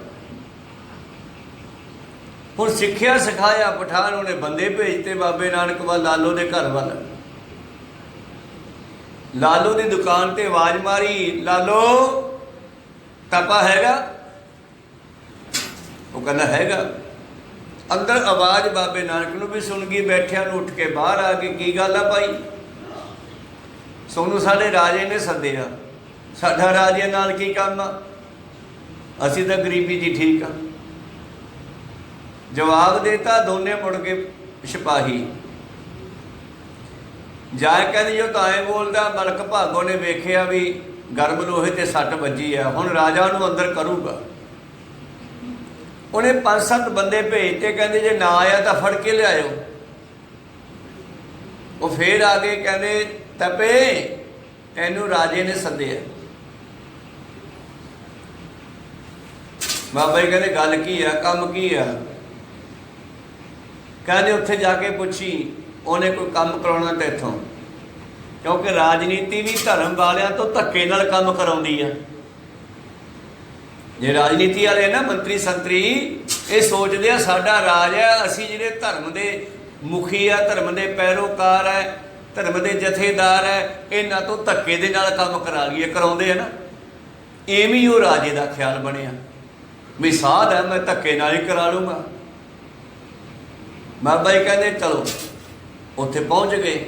ਹੁਣ ਸਿੱਖਿਆ ਸਿਖਾਇਆ ਪਠਾਨ, ਉਹਨੇ ਬੰਦੇ ਭੇਜਤੇ ਬਾਬੇ ਨਾਨਕ ਵੱਲ, ਲਾਲੋ ਦੇ ਘਰ ਵੱਲ। ਲਾਲੋ ਦੀ ਦੁਕਾਨ ਤੇ ਆਵਾਜ਼ ਮਾਰੀ, ਲਾਲੋ ਤਪਾ ਹੈਗਾ? ਉਹ ਕਹਿੰਦਾ ਹੈਗਾ। ਅੰਦਰ ਆਵਾਜ਼ ਬਾਬੇ ਨਾਨਕ ਨੂੰ ਵੀ ਸੁਣ ਗਈ, ਬੈਠਿਆਂ ਨੂੰ ਉੱਠ ਕੇ ਬਾਹਰ ਆ ਕੇ ਕੀ ਗੱਲ ਆ ਭਾਈ? ਸੋਨੂੰ ਸਾਡੇ ਰਾਜੇ ਨੇ ਸੱਦਿਆ, ਸਾਡਾ ਰਾਜੇ ਨਾਲ ਕੀ ਕੰਮ ਆ? ਅਸੀਂ ਤਾਂ ਗਰੀਬੀ ਜੀ ਠੀਕ ਆ। ਜਵਾਬ ਦੇਤਾ ਦੋਨੇ ਮੁੜ ਕੇ ਸਿਪਾਹੀ। ਜਾ ਕਹਿੰਦੇ ਜੋ ਤਾਂ ਐਂ ਬੋਲਦਾ। ਮਲਕ ਭਾਗੋ ਨੇ ਵੇਖਿਆ ਵੀ ਗਰਮ ਲੋਹੇ ਤੇ ਸੱਟ ਵੱਜੀ ਆ, ਹੁਣ ਰਾਜਾ ਨੂੰ ਅੰਦਰ ਕਰੂਗਾ। ਉਹਨੇ 5-7 ਬੰਦੇ ਭੇਜਤੇ, ਕਹਿੰਦੇ ਜੇ ਨਾ ਆਇਆ ਤਾਂ ਫੜ ਕੇ ਲਿਆਇਓ। ਉਹ ਫੇਰ ਆ ਗਏ, ਕਹਿੰਦੇ ਤਪੇ ਤੈਨੂੰ ਰਾਜੇ ਨੇ ਸੱਦਿਆ। ਬਾਬਾ ਜੀ ਕਹਿੰਦੇ ਗੱਲ ਕੀ ਆ, ਕੰਮ ਕੀ ਆ? ਕਹਿੰਦੇ ਉੱਥੇ ਜਾ ਕੇ ਪੁੱਛੀ, ਉਹਨੇ ਕੋਈ ਕੰਮ ਕਰਾਉਣਾ ਤੇ ਇੱਥੋਂ, ਕਿਉਂਕਿ ਰਾਜਨੀਤੀ ਵੀ ਧਰਮ ਵਾਲਿਆਂ ਤੋਂ ਧੱਕੇ ਨਾਲ ਕੰਮ ਕਰਾਉਂਦੀ ਆ। ਜੇ ਰਾਜਨੀਤੀ ਵਾਲੇ ਨਾ ਮੰਤਰੀ ਸੰਤਰੀ ਇਹ ਸੋਚਦੇ ਆ ਸਾਡਾ ਰਾਜ ਹੈ, ਅਸੀਂ ਜਿਹੜੇ ਧਰਮ ਦੇ ਮੁਖੀ ਆ, ਧਰਮ ਦੇ ਪੈਰੋਕਾਰ ਹੈ, ਧਰਮ ਦੇ ਜਥੇਦਾਰ ਹੈ, ਇਹਨਾਂ ਤੋਂ ਧੱਕੇ ਦੇ ਨਾਲ ਕੰਮ ਕਰਾ ਲਈਏ, ਕਰਾਉਂਦੇ ਆ ਨਾ। ਐਵੇਂ ਹੀ ਉਹ ਰਾਜੇ ਦਾ ਖਿਆਲ ਬਣਿਆ ਵੀ ਸਾਧ ਹੈ, ਮੈਂ ਧੱਕੇ ਨਾਲ ਹੀ ਕਰਾ ਲੂੰਗਾ। ਬਾਬਾ ਜੀ ਕਹਿੰਦੇ ਚਲੋ। ਉੱਥੇ ਪਹੁੰਚ ਗਏ।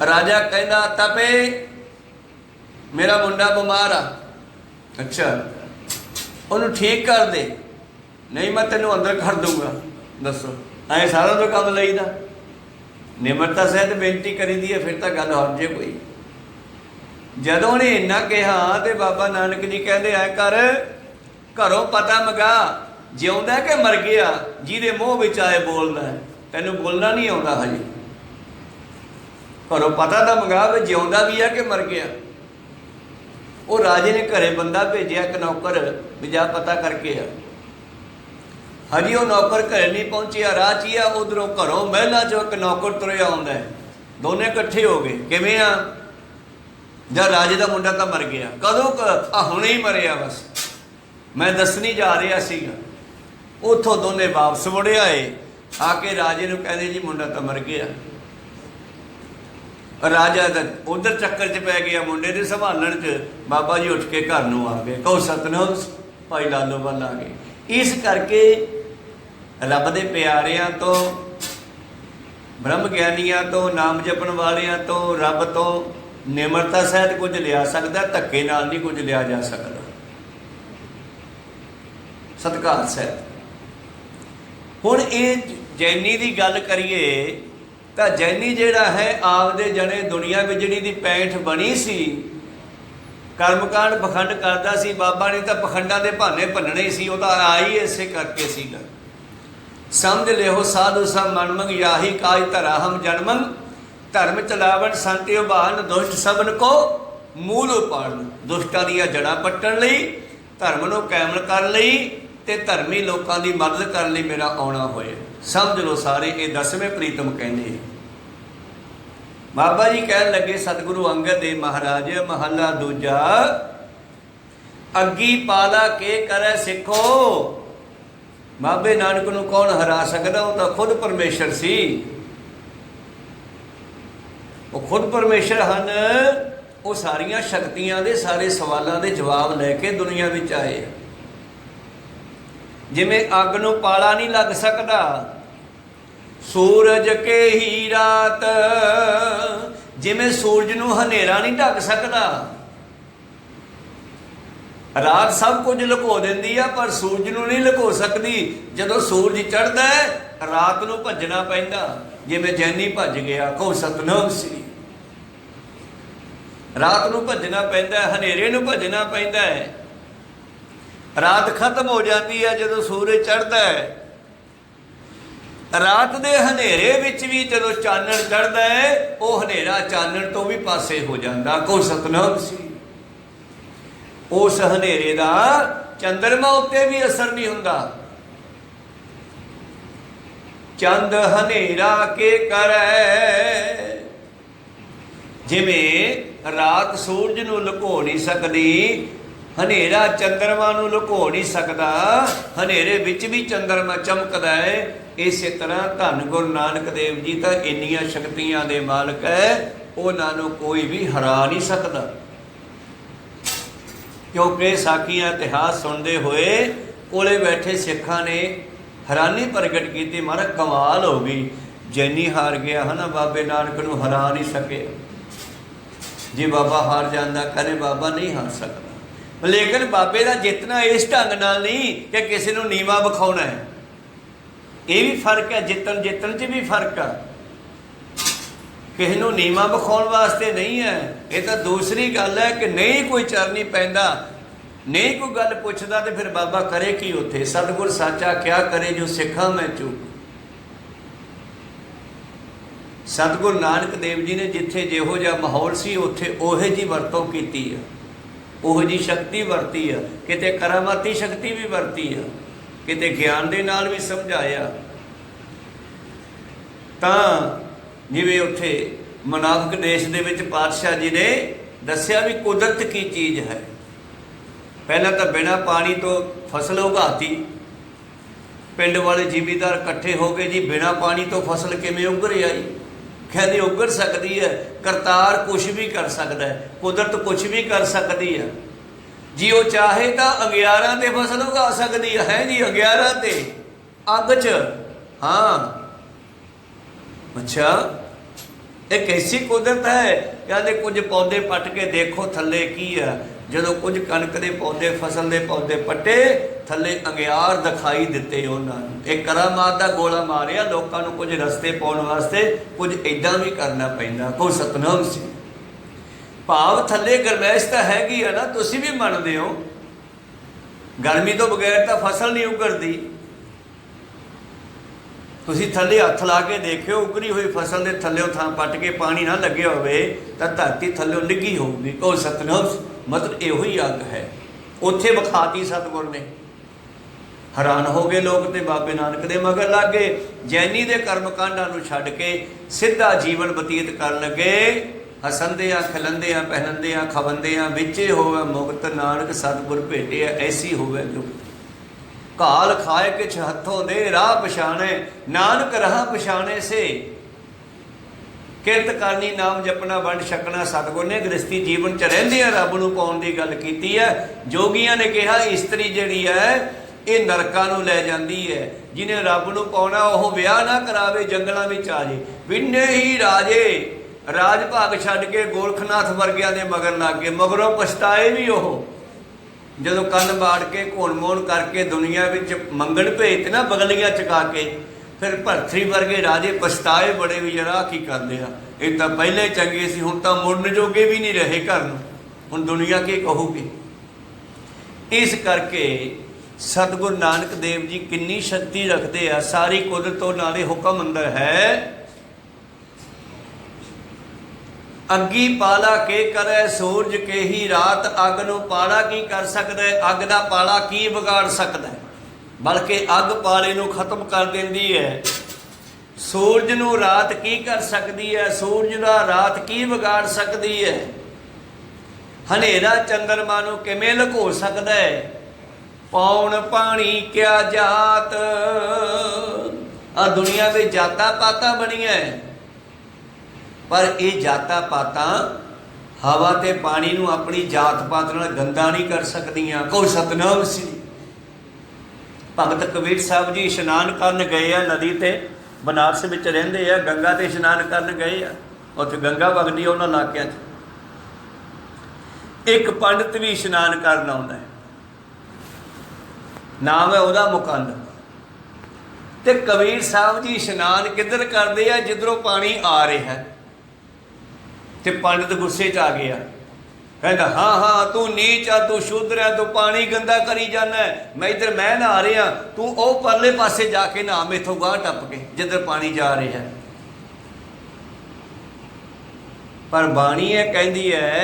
ਰਾਜਾ ਕਹਿੰਦਾ ਤਪੇ ਮੇਰਾ ਮੁੰਡਾ ਬਿਮਾਰ ਆ। ਅੱਛਾ, ਉਹਨੂੰ ਠੀਕ ਕਰ ਦੇ, ਨਹੀਂ ਮੈਂ ਤੈਨੂੰ ਅੰਦਰ ਕਰ ਦੂੰਗਾ। ਦੱਸੋ, ਐ ਸਾਰਾ ਤੋਂ ਕੰਮ ਲਈਦਾ? ਨਿਮਰਤਾ ਸਹਿਤ ਬੇਨਤੀ ਕਰੀਦੀ ਹੈ, ਫਿਰ ਤਾਂ ਗੱਲ ਹੋ ਜੇ ਕੋਈ। ਜਦੋਂ ਉਹਨੇ ਇੰਨਾ ਕਿਹਾ ਤੇ ਬਾਬਾ ਨਾਨਕ ਜੀ ਕਹਿੰਦੇ ਐ ਕਰ, ਘਰੋਂ ਪਤਾ ਮੰਗਾ ਜਿਉਂਦਾ ਕਿ ਮਰ ਗਿਆ। ਜਿਹਦੇ ਮੂੰਹ ਵਿੱਚ ਆਏ ਬੋਲਦਾ, ਤੈਨੂੰ ਬੋਲਣਾ ਨਹੀਂ ਆਉਂਦਾ ਹਜੇ। ਘਰੋਂ ਪਤਾ ਤਾਂ ਮੰਗਾ ਵੀ ਜਿਉਂਦਾ ਵੀ ਆ ਕਿ ਮਰ ਗਿਆ। ਉਹ ਰਾਜੇ ਨੇ ਘਰੇ ਬੰਦਾ ਭੇਜਿਆ, ਇੱਕ ਨੌਕਰ, ਵੀ ਜਾ ਪਤਾ ਕਰਕੇ ਆ। ਹਜੇ ਉਹ ਨੌਕਰ ਘਰੇ ਨਹੀਂ ਪਹੁੰਚਿਆ, ਰਾਹ 'ਚ ਹੀ ਆ। ਉਧਰੋਂ ਘਰੋਂ ਮਹਿਲਾਂ 'ਚੋਂ ਇੱਕ ਨੌਕਰ ਤੁਰਿਆ ਆਉਂਦਾ, ਦੋਨੇ ਇਕੱਠੇ ਹੋ ਗਏ। ਕਿਵੇਂ ਆ? ਜਾਂ ਰਾਜੇ ਦਾ ਮੁੰਡਾ ਤਾਂ ਮਰ ਗਿਆ। ਕਦੋਂ? ਆ ਹੁਣੇ ਹੀ ਮਰਿਆ, ਬਸ ਮੈਂ ਦੱਸਣੀ ਜਾ ਰਿਹਾ ਸੀਗਾ। ਉੱਥੋਂ ਦੋਨੇ ਵਾਪਸ ਮੁੜੇ ਆਏ, ਆ ਕੇ ਰਾਜੇ ਨੂੰ ਕਹਿੰਦੇ ਜੀ ਮੁੰਡਾ ਤਾਂ ਮਰ ਗਿਆ। ਰਾਜਾ ਦਾ ਉਧਰ ਚੱਕਰ 'ਚ ਪੈ ਗਿਆ, ਮੁੰਡੇ ਦੇ ਸੰਭਾਲਣ 'ਚ। ਬਾਬਾ ਜੀ ਉੱਠ ਕੇ ਘਰ ਨੂੰ ਆ ਗਏ। ਕਹੋ ਸਤਿਨਾਮ, ਭਾਈ ਲਾਲੋ ਵੱਲ ਆ ਗਏ। ਇਸ ਕਰਕੇ ਰੱਬ ਦੇ ਪਿਆਰਿਆਂ ਤੋਂ, ਬ੍ਰਹਮ ਗਿਆਨੀਆਂ ਤੋਂ, ਨਾਮ ਜਪਣ ਵਾਲਿਆਂ ਤੋਂ, ਰੱਬ ਤੋਂ ਨਿਮਰਤਾ ਸਹਿਤ ਕੁਝ ਲਿਆ ਸਕਦਾ, ਧੱਕੇ ਨਾਲ ਨਹੀਂ ਕੁਝ ਲਿਆ ਜਾ ਸਕਦਾ। ਸਤਿਕਾਰ ਸਹਿਤ। ਹੁਣ ਇਹ ਜੈਨੀ ਦੀ ਗੱਲ ਕਰੀਏ ਤਾਂ ਜੈਨੀ ਜਿਹੜਾ ਹੈ ਆਪਦੇ ਜਣੇ ਦੁਨੀਆ ਵਿਜੜੀ ਦੀ ਪੈਂਠ ਬਣੀ ਸੀ, ਕਰਮਕਾਂਡ ਪਖੰਡ ਕਰਦਾ ਸੀ। ਬਾਬਾ ਨੇ ਤਾਂ ਪਖੰਡਾਂ ਦੇ ਬਹਾਨੇ ਭੰਨਣੇ ਹੀ ਸੀ, ਉਹ ਤਾਂ ਆਈ ਇਸੇ ਕਰਕੇ ਸੀਗਾ। ਸਮਝ ਲਿਓ ਸਾਧੂ ਸਭ ਮਨਮੰਗ ਯਾਹੀ ਕਾਜ ਧਰਾਹਮ ਜਨਮੰ, ਧਰਮ ਚਲਾਵਣ ਸੰਤਿ ਉਭਾਨ, ਦੁਸ਼ਟ ਸਭਨ ਕੋ ਮੂਲ ਉਪਾੜਨ। ਦੁਸ਼ਟਾਂ ਦੀਆਂ ਜੜ੍ਹਾਂ ਪੱਟਣ ਲਈ, ਧਰਮ ਨੂੰ ਕਾਇਮ ਕਰਨ ਲਈ ਤੇ ਧਰਮੀ ਲੋਕਾਂ ਦੀ ਮਦਦ ਕਰਨ ਲਈ ਮੇਰਾ ਆਉਣਾ ਹੋਇਆ। ਸਮਝ ਲਓ ਸਾਰੇ, ਇਹ 10ਵੇਂ ਪ੍ਰੀਤਮ ਕਹਿੰਦੇ। ਬਾਬਾ ਜੀ ਕਹਿਣ ਲੱਗੇ ਸਤਿਗੁਰੂ ਅੰਗਦ ਦੇਵ ਮਹਾਰਾਜ, ਮਹੱਲਾ ਦੂਜਾ, ਅੱਗੀ ਪਾਲਾ ਕੇ ਕਰੈ ਸਿੱਖੋ। ਬਾਬੇ ਨਾਨਕ ਨੂੰ ਕੌਣ ਹਰਾ ਸਕਦਾ? ਉਹ ਤਾਂ ਖੁਦ ਪਰਮੇਸ਼ਰ ਸੀ, ਉਹ ਖੁਦ ਪਰਮੇਸ਼ਰ ਹਨ। ਉਹ ਸਾਰੀਆਂ ਸ਼ਕਤੀਆਂ ਦੇ, ਸਾਰੇ ਸਵਾਲਾਂ ਦੇ ਜਵਾਬ ਲੈ ਕੇ ਦੁਨੀਆ ਵਿੱਚ ਆਏ। ਜਿਵੇਂ ਅੱਗ ਨੂੰ ਪਾਲਾ ਨਹੀਂ ਲੱਗ ਸਕਦਾ, ਸੂਰਜ ਕੇ ਹੀ ਰਾਤ, ਜਿਵੇਂ ਸੂਰਜ ਨੂੰ ਹਨੇਰਾ ਨਹੀਂ ਢੱਕ ਸਕਦਾ। ਰਾਤ ਸਭ ਕੁਝ ਲੁਕੋ ਦਿੰਦੀ ਆ, ਪਰ ਸੂਰਜ ਨੂੰ ਨਹੀਂ ਲੁਕੋ ਸਕਦੀ। ਜਦੋਂ ਸੂਰਜ ਚੜ੍ਹਦਾ ਹੈ, ਰਾਤ ਨੂੰ ਭੱਜਣਾ ਪੈਂਦਾ, ਜਿਵੇਂ ਜੈਨੀ ਭੱਜ ਗਿਆ। ਕਹੋ ਸਤਿਨਾਮ ਸ੍ਰੀ। ਰਾਤ ਨੂੰ ਭੱਜਣਾ ਪੈਂਦਾ, ਹਨੇਰੇ ਨੂੰ ਭੱਜਣਾ ਪੈਂਦਾ ਹੈ। ਰਾਤ ਖਤਮ ਹੋ ਜਾਂਦੀ ਹੈ ਜਦੋਂ ਸੂਰਜ ਚੜ੍ਹਦਾ ਹੈ। ਰਾਤ ਦੇ ਹਨੇਰੇ ਵਿੱਚ ਵੀ ਜਦੋਂ ਚਾਨਣ ਚੜ੍ਹਦਾ ਹੈ, ਉਹ ਹਨੇਰਾ ਚਾਨਣ ਤੋਂ ਵੀ ਪਾਸੇ ਹੋ ਜਾਂਦਾ। ਕਹੋ ਸਤਿਨਾਮ ਸ੍ਰੀ। ਉਸ ਹਨੇਰੇ ਦਾ ਚੰਦਰਮਾ ਉੱਤੇ ਵੀ ਅਸਰ ਨਹੀਂ ਹੁੰਦਾ। ਚੰਦ ਹਨੇਰਾ ਕੇ ਕਰੈ, ਜਿਵੇਂ ਰਾਤ ਸੂਰਜ ਨੂੰ ਲੁਕੋ ਨਹੀਂ ਸਕਦੀ, ਹਨੇਰਾ ਚੰਦਰਮਾ ਨੂੰ ਲੁਕੋ ਨਹੀਂ ਸਕਦਾ, ਹਨੇਰੇ ਵਿੱਚ ਵੀ ਚੰਦਰਮਾ ਚਮਕਦਾ ਹੈ। ਇਸੇ ਤਰ੍ਹਾਂ ਧੰਨ ਗੁਰੂ ਨਾਨਕ ਦੇਵ ਜੀ ਤਾਂ ਇੰਨੀਆਂ ਸ਼ਕਤੀਆਂ ਦੇ ਮਾਲਕ ਹੈ, ਉਹਨਾਂ ਨੂੰ ਕੋਈ ਵੀ ਹਰਾ ਨਹੀਂ ਸਕਦਾ। ਕਿਉਂਕਿ ਸਾਖੀਆਂ ਇਤਿਹਾਸ ਸੁਣਦੇ ਹੋਏ ਕੋਲੇ ਬੈਠੇ ਸਿੱਖਾਂ ਨੇ ਹੈਰਾਨੀ ਪ੍ਰਗਟ ਕੀਤੀ, ਮਹਾਰਾਜ ਕਮਾਲ ਹੋ ਗਈ, ਜੈਨੀ ਹਾਰ ਗਿਆ ਹੈ ਨਾ, ਬਾਬੇ ਨਾਨਕ ਨੂੰ ਹਰਾ ਨਹੀਂ ਸਕੇ। ਜੇ ਬਾਬਾ ਹਾਰ ਜਾਂਦਾ, ਕਹਿੰਦੇ ਬਾਬਾ ਨਹੀਂ ਹਾਰ ਸਕਦਾ। ਲੇਕਿਨ ਬਾਬੇ ਦਾ ਜਿੱਤਣਾ ਇਸ ਢੰਗ ਨਾਲ ਨਹੀਂ ਕਿ ਕਿਸੇ ਨੂੰ ਨੀਵਾਂ ਵਿਖਾਉਣਾ ਹੈ। ਇਹ ਵੀ ਫਰਕ ਹੈ, ਜਿੱਤਣ 'ਚ ਵੀ ਫਰਕ ਆ। ਕਿਸੇ ਨੂੰ ਨੀਵਾਂ ਵਿਖਾਉਣ ਵਾਸਤੇ ਨਹੀਂ ਹੈ। ਇਹ ਤਾਂ ਦੂਸਰੀ ਗੱਲ ਹੈ ਕਿ ਨਹੀਂ ਕੋਈ ਚਰਨੀ ਪੈਂਦਾ, ਨਹੀਂ ਕੋਈ ਗੱਲ ਪੁੱਛਦਾ, ਤੇ ਫਿਰ ਬਾਬਾ ਕਰੇ ਕੀ ਉੱਥੇ? ਸਤਿਗੁਰ ਸਾਚਾ ਕਿਆ ਕਰੇ ਜੋ ਸਿੱਖਾਂ ਮੈਂ ਚੂਕ। ਸਤਿਗੁਰੂ ਨਾਨਕ ਦੇਵ ਜੀ ਨੇ ਜਿੱਥੇ ਜਿਹੋ ਜਿਹਾ ਮਾਹੌਲ ਸੀ, ਉੱਥੇ ਉਹੋ ਜਿਹੀ ਵਰਤੋਂ ਕੀਤੀ ਆ, ਉਹੋ ਜਿਹੀ ਸ਼ਕਤੀ ਵਰਤੀ ਆ। ਕਿਤੇ ਕਰਾਮਾਤੀ ਸ਼ਕਤੀ ਵੀ ਵਰਤੀ ਆ, ਕਿਤੇ ਗਿਆਨ ਦੇ ਨਾਲ ਵੀ ਸਮਝਾਇਆ। ਤਾਂ ਜਿਵੇਂ ਉੱਥੇ ਮੁਨਾਫਿਕ ਦੇਸ਼ ਦੇ ਵਿੱਚ ਪਾਤਸ਼ਾਹ ਜੀ ਨੇ ਦੱਸਿਆ ਵੀ ਕੁਦਰਤ ਕੀ ਚੀਜ਼ ਹੈ। ਪਹਿਲਾਂ ਤਾਂ ਬਿਨਾਂ ਪਾਣੀ ਤੋਂ ਫਸਲ ਉਗਾਤੀ, ਪਿੰਡ ਵਾਲੇ ਜ਼ਿਮੀਂਦਾਰ ਇਕੱਠੇ ਹੋ ਕੇ ਜੀ ਬਿਨਾਂ ਪਾਣੀ ਤੋਂ ਫਸਲ ਕਿਵੇਂ ਉੱਗਰ ਆਈ? ਕਹਿੰਦੇ ਉੱਗਰ ਸਕਦੀ ਹੈ, ਕਰਤਾਰ ਕੁਛ ਵੀ ਕਰ ਸਕਦਾ ਹੈ, ਕੁਦਰਤ ਕੁਛ ਵੀ ਕਰ ਸਕਦੀ ਹੈ ਜੀ। ਉਹ ਚਾਹੇ ਤਾਂ ਅੰਗਿਆਰਾਂ ਤੇ ਫਸਲ ਉਗਾ ਸਕਦੀ ਹੈ ਜੀ, ਅੰਗਿਆਰਾਂ ਤੇ ਅੱਗ 'ਚ। हाँ अच्छा, एक ऐसी कुदरत है। कहते कुछ पौधे पट के देखो थले की है। जो कुछ कणक के पौधे फसल के पौधे पट्टे थले अंगियार दिखाई दिते उन्होंने। एक करामात का गोला मारिया लोगों को कुछ रस्ते पाने वास्ते, कुछ इदा भी करना पैंदा। कोई सतनाम सिंह भाव थले गरमैश तो हैगी है ना, तुसी भी मनते हो गर्मी तो बगैर तो फसल नहीं उगरती। तुसी थले हथ ला के देखियो उगरी हुई फसल के थल्लों थां पट के पानी ना लगे होवे तो धरती थल्लों निगी होगी। कोई सतनाम मतलब इहो ही अग है। उत्थे विखाती सतगुर ने, हैरान हो गए लोग तो बाबे नानक दे मगर लग गए। जैनी दे कर्म कांडां नूं छड्ड के सीधा जीवन बतीत कर लगे। हसंदियां खिलंदियां पहनंदियां खवंदियां विचे होवे मुक्त नानक सतगुर भेटे। ऐसी होवे जुगत काल खाए किछ हथों दे राह पछाणे, नानक राह पछाणे से। किरत करनी नाम जपना वंड छकना। सतगुर ने गृहस्थी जीवन च रहिंदियां रब नूं पाउण दी गल कीती है। जोगियां ने कहा इस्त्री जिहड़ी है ये नरकां नूं लै जांदी है। जिन्हें रब नूं पाउणा ओह विआह ना करावे, जंगलां विच आ जे। विन्ने ही राजे राज भाग छड्ड के गोरखनाथ वर्गियां दे मगर लग गए। मगरों पछताए भी ओह ਜਦੋਂ ਕੰਨ ਬਾੜ ਕੇ ਘੋਣ ਮੋਣ ਕਰਕੇ ਦੁਨੀਆ ਵਿੱਚ ਮੰਗਣ ਭੇਜਤੇ ਨਾ ਬਗਲੀਆਂ ਚਕਾ ਕੇ, ਫਿਰ ਭਰਥਰੀ ਵਰਗੇ ਰਾਜੇ ਪਛਤਾਏ ਬੜੇ ਵੀ ਯਾਰ ਕੀ ਕਰਦੇ ਆ, ਇਹ ਤਾਂ ਪਹਿਲੇ ਚੰਗੇ ਸੀ ਹੁਣ ਤਾਂ ਮੁੜਨ ਜੋਗੇ ਵੀ ਨਹੀਂ ਰਹੇ ਘਰ ਨੂੰ, ਹੁਣ ਦੁਨੀਆ ਕੀ ਕਹੂਗੀ। ਇਸ ਕਰਕੇ ਸਤਿਗੁਰੂ ਨਾਨਕ ਦੇਵ ਜੀ ਕਿੰਨੀ ਸ਼ਕਤੀ ਰੱਖਦੇ ਆ। ਸਾਰੀ ਕੁਦਰਤ ਤੋਂ ਨਾਲੇ ਹੁਕਮ ਅੰਦਰ ਹੈ। ਅੱਗੀ ਪਾਲਾ ਕੇ ਕਰੇ ਸੂਰਜ ਕੇ ਹੀ ਰਾਤ। ਅੱਗ ਨੂੰ ਪਾਲਾ ਕੀ ਕਰ ਸਕਦਾ ਹੈ? ਅੱਗ ਦਾ ਪਾਲਾ ਕੀ ਵਿਗਾੜ ਸਕਦਾ ਹੈ? ਬਲਕਿ ਅੱਗ ਪਾਲੇ ਨੂੰ ਖਤਮ ਕਰ ਦਿੰਦੀ ਹੈ। ਸੂਰਜ ਨੂੰ ਰਾਤ ਕੀ ਕਰ ਸਕਦੀ ਹੈ? ਸੂਰਜ ਦਾ ਰਾਤ ਕੀ ਵਿਗਾੜ ਸਕਦੀ ਹੈ? ਹਨੇਰਾ ਚੰਦਰਮਾ ਨੂੰ ਕਿਵੇਂ ਲੁਕੋ ਸਕਦਾ ਹੈ? ਪੌਣ ਪਾਣੀ ਕਿਆ ਜਾਤ। ਆ ਦੁਨੀਆ ਵਿੱਚ ਜਾਤਾਂ ਪਾਤਾਂ ਬਣੀਆਂ, पर ये जाता पाता हवा ते पानी नूं अपनी जात पात नाल गंदा नहीं कर सकदियां। कोई सतनाम सी। भगत कबीर साहब जी इशनान करन गए आ नदी ते, बनारस विच रहिंदे आ, गंगा ते इशनान करन गए आ। उत्थे गंगा वगदी उन्हां इलाकिਆਂ 'ਚ। एक पंडित भी इशनान करन आउंदा है, नाम है उहदा मुकंद। ते कबीर साहब जी इशनान किधर करदे आ? जिधरों पानी आ रहा है। ਤੇ ਪੰਡਿਤ ਗੁੱਸੇ 'ਚ ਆ ਗਿਆ, ਕਹਿੰਦਾ ਹਾਂ ਹਾਂ ਤੂੰ ਨੀਚ ਆ, ਤੂੰ ਸ਼ੂਦਰ ਆ, ਤੂੰ ਪਾਣੀ ਗੰਦਾ ਕਰੀ ਜਾਂਦਾ। ਮੈਂ ਇੱਧਰ ਮੈਂ ਨਹਾ ਰਿਹਾ, ਤੂੰ ਉਹ ਪਰਲੇ ਪਾਸੇ ਜਾ ਕੇ ਨਹਾ ਮੈਥੋਂ ਗਾਂਹ ਟੱਪ ਕੇ ਜਿੱਧਰ ਪਾਣੀ ਜਾ ਰਿਹਾ। ਪਰ ਬਾਣੀ ਇਹ ਕਹਿੰਦੀ ਹੈ